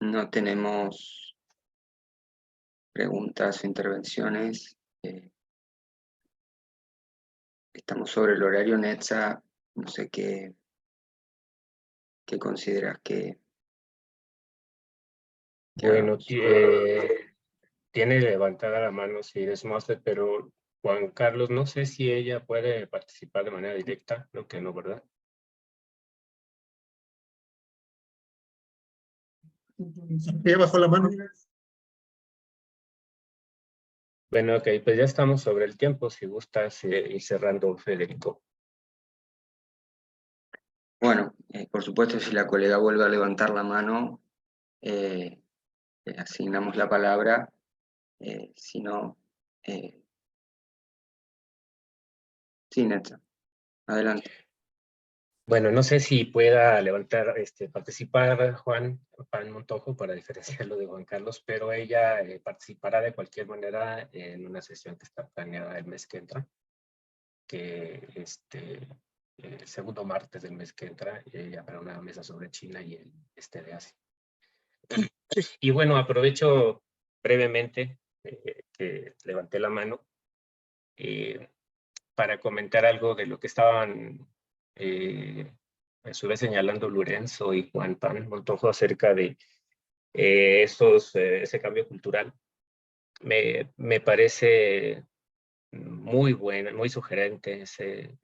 No tenemos preguntas o intervenciones. Estamos sobre el horario Netza. No sé qué consideras que Bueno, hagamos. tiene levantada la mano si eres máster, pero Juan Carlos, no sé si ella puede participar de manera directa, creo que no, ¿verdad? Ella bajó la mano. Bueno, ok, pues ya estamos sobre el tiempo, si gustas ir cerrando, Federico. Bueno, por supuesto, si la colega vuelve a levantar la mano, le asignamos la palabra. Si no, sí, Netza, adelante. Bueno, no sé si pueda levantar, participar Juan Montojo para diferenciarlo de Juan Carlos, pero ella participará de cualquier manera en una sesión que está planeada el mes que entra, que el segundo martes del mes que entra, habrá una mesa sobre China y el este de Asia. Y bueno, aprovecho brevemente que levanté la mano para comentar algo de lo que estaban a su vez señalando Lorenzo y Juan Montojo acerca de ese cambio cultural. Me parece muy bueno, muy sugerente ese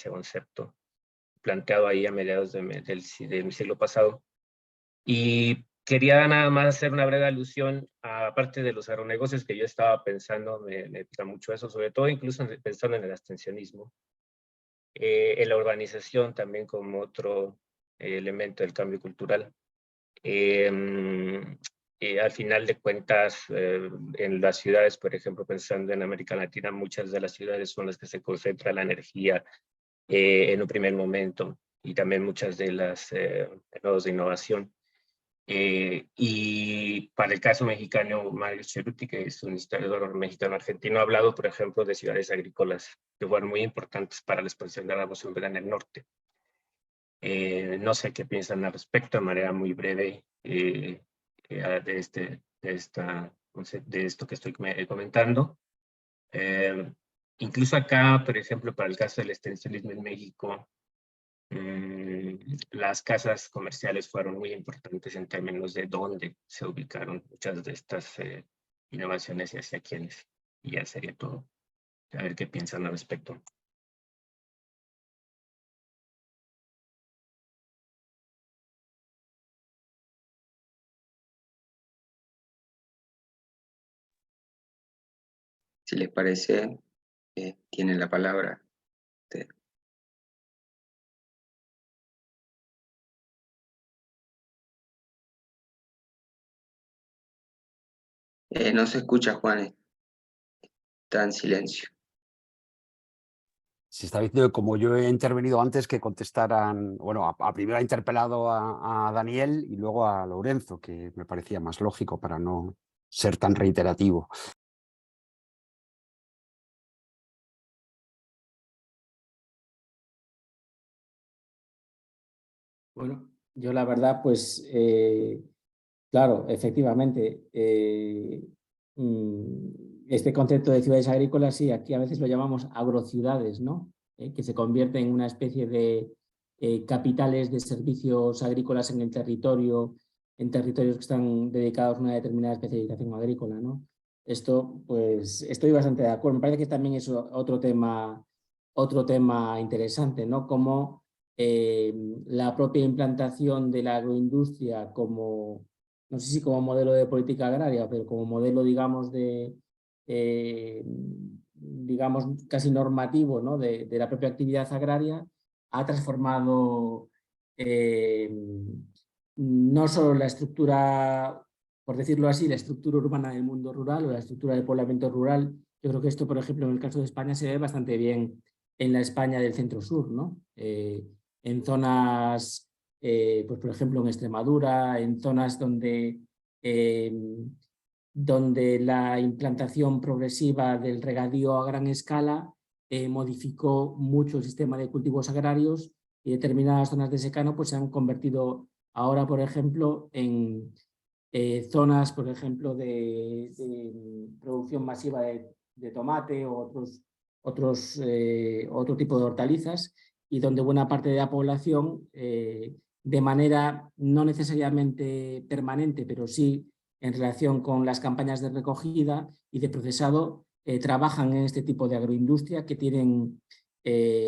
concepto planteado ahí a mediados del siglo pasado. Y quería nada más hacer una breve alusión a parte de los agronegocios que yo estaba pensando, me pica mucho eso, sobre todo incluso pensando en el abstencionismo, en la urbanización también como otro elemento del cambio cultural. Al final de cuentas, en las ciudades, por ejemplo, pensando en América Latina, muchas de las ciudades son las que se concentra la energía en un primer momento, y también muchas de las nodos de innovación. Y para el caso mexicano, Mario Cerruti, que es un historiador mexicano-argentino, ha hablado, por ejemplo, de ciudades agrícolas que fueron muy importantes para la expansión de la revolución en el norte. No sé qué piensan al respecto, de manera muy breve, de esto que estoy comentando. Incluso acá, por ejemplo, para el caso del extensionismo en México, las casas comerciales fueron muy importantes en términos de dónde se ubicaron muchas de estas innovaciones y hacia quiénes. Y ya sería todo. A ver qué piensan al respecto. Si les parece, tienen la palabra. Ustedes. No se escucha, Juan. está en silencio. Se está diciendo que como yo he intervenido antes, que contestaran, bueno, a primero ha interpelado a Daniel y luego a Lorenzo, que me parecía más lógico para no ser tan reiterativo. Bueno, yo la verdad, pues, claro, efectivamente, este concepto de ciudades agrícolas, sí, aquí a veces lo llamamos agrociudades, ¿no? Que se convierten en una especie de capitales de servicios agrícolas en el territorio, en territorios que están dedicados a una determinada especialización agrícola, ¿no? Esto, pues, estoy bastante de acuerdo. Me parece que también es otro tema interesante, ¿no? Como la propia implantación de la agroindustria como, no sé si como modelo de política agraria, pero como modelo, digamos, digamos, casi normativo, ¿no? de la propia actividad agraria, ha transformado no solo la estructura, por decirlo así, la estructura urbana del mundo rural o la estructura del poblamiento rural. Yo creo que esto, por ejemplo, en el caso de España se ve bastante bien en la España del centro-sur, ¿no? En zonas, pues por ejemplo en Extremadura, en zonas donde la implantación progresiva del regadío a gran escala modificó mucho el sistema de cultivos agrarios y determinadas zonas de secano pues se han convertido ahora, por ejemplo, en zonas, por ejemplo, de producción masiva de tomate o otro tipo de hortalizas, y donde buena parte de la población, de manera no necesariamente permanente, pero sí en relación con las campañas de recogida y de procesado, trabajan en este tipo de agroindustria que tienen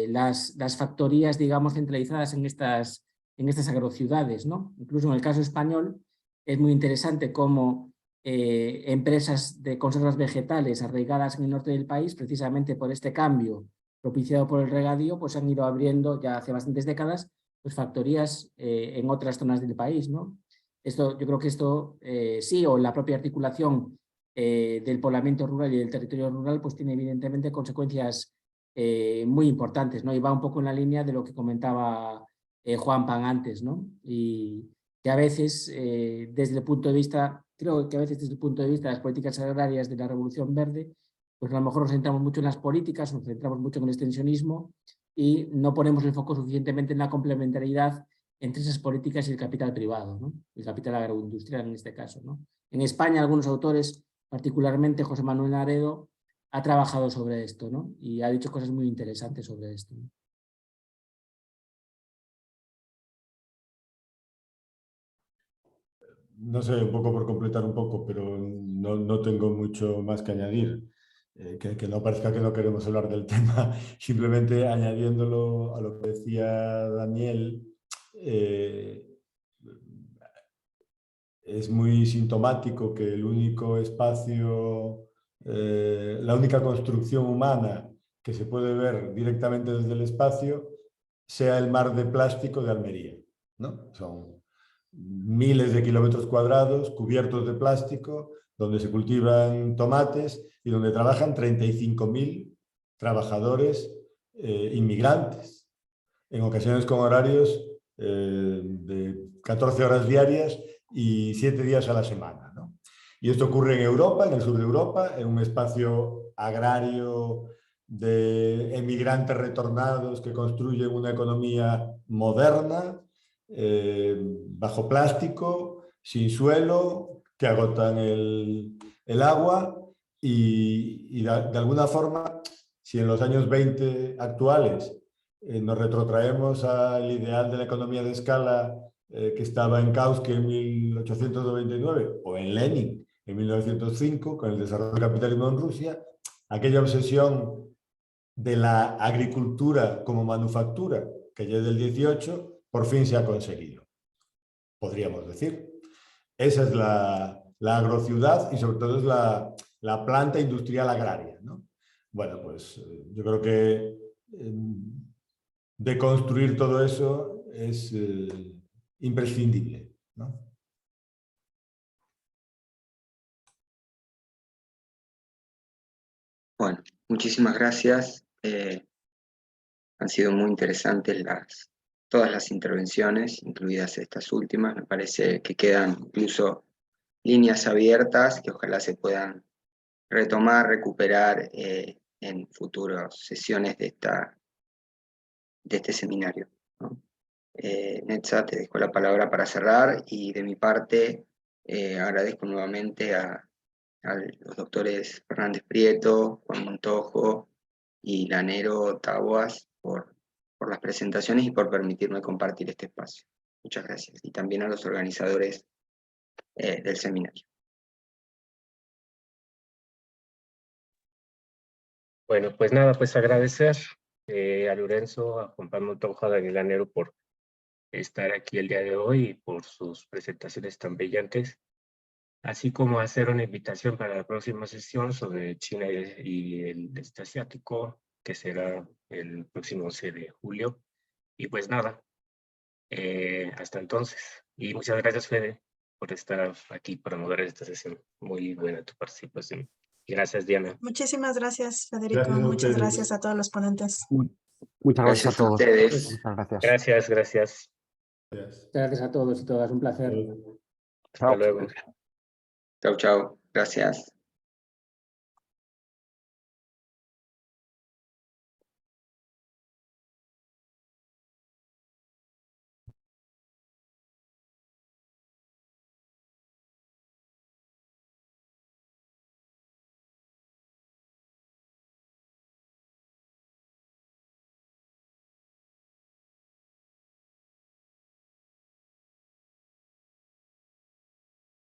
las factorías, digamos, centralizadas en estas agrociudades, ¿no? Incluso en el caso español es muy interesante cómo empresas de conservas vegetales arraigadas en el norte del país, precisamente por este cambio propiciado por el regadío, pues han ido abriendo ya hace bastantes décadas pues, factorías en otras zonas del país, ¿no? Yo creo que esto sí, o la propia articulación del poblamiento rural y del territorio rural, pues tiene evidentemente consecuencias muy importantes, ¿no? Y va un poco en la línea de lo que comentaba Juan Pan antes, ¿no? Y que a veces, desde el punto de vista, creo que a veces desde el punto de vista de las políticas agrarias de la Revolución Verde, pues a lo mejor nos centramos mucho en las políticas, nos centramos mucho en el extensionismo y no ponemos el foco suficientemente en la complementariedad entre esas políticas y el capital privado, ¿no? El capital agroindustrial en este caso, ¿no? En España, algunos autores, particularmente José Manuel Naredo, ha trabajado sobre esto, ¿no? Y ha dicho cosas muy interesantes sobre esto, ¿no? No sé, un poco por completar un poco, pero no tengo mucho más que añadir. Que no parezca que no queremos hablar del tema, simplemente añadiéndolo a lo que decía Daniel, es muy sintomático que el único espacio, la única construcción humana que se puede ver directamente desde el espacio sea el mar de plástico de Almería, ¿no? Son miles de kilómetros cuadrados cubiertos de plástico, donde se cultivan tomates y donde trabajan 35.000 trabajadores inmigrantes, en ocasiones con horarios de 14 horas diarias y 7 días a la semana, ¿no? Y esto ocurre en Europa, en el sur de Europa, en un espacio agrario de emigrantes retornados que construyen una economía moderna, bajo plástico, sin suelo, que agotan el agua y de alguna forma, si en los años 20 actuales nos retrotraemos al ideal de la economía de escala que estaba en Kautsky en 1899 o en Lenin en 1905 con el desarrollo del capitalismo en Rusia, aquella obsesión de la agricultura como manufactura que ya del 18 por fin se ha conseguido, podríamos decir. Esa es la agrociudad y sobre todo es la planta industrial agraria, ¿no? Bueno, pues yo creo que de construir todo eso es imprescindible, ¿no? Bueno, muchísimas gracias. Han sido muy interesantes todas las intervenciones, incluidas estas últimas. Me parece que quedan incluso líneas abiertas que ojalá se puedan retomar, recuperar en futuras sesiones de este seminario, ¿no? Netza, te dejo la palabra para cerrar y de mi parte agradezco nuevamente a los doctores Fernández Prieto, Juan Montojo y Lanero Taboas por las presentaciones y por permitirme compartir este espacio. Muchas gracias. Y también a los organizadores del seminario. Bueno, pues nada, pues agradecer a Lorenzo, a Juan Pablo Montojo, a Daniel Lanero por estar aquí el día de hoy y por sus presentaciones tan brillantes, así como hacer una invitación para la próxima sesión sobre China y el este asiático, que será el próximo 11 de julio. Y pues nada, hasta entonces. Y muchas gracias, Fede, por estar aquí para moderar esta sesión. Muy buena tu participación. Y gracias, Diana. Muchísimas gracias, Federico. Gracias a Muchas ustedes. gracias a todos los ponentes. Muchas gracias a todos. ustedes. Muchas gracias. Gracias, gracias. Gracias. Muchas gracias a todos y todas, un placer. Hasta luego. Chau, chau. Gracias.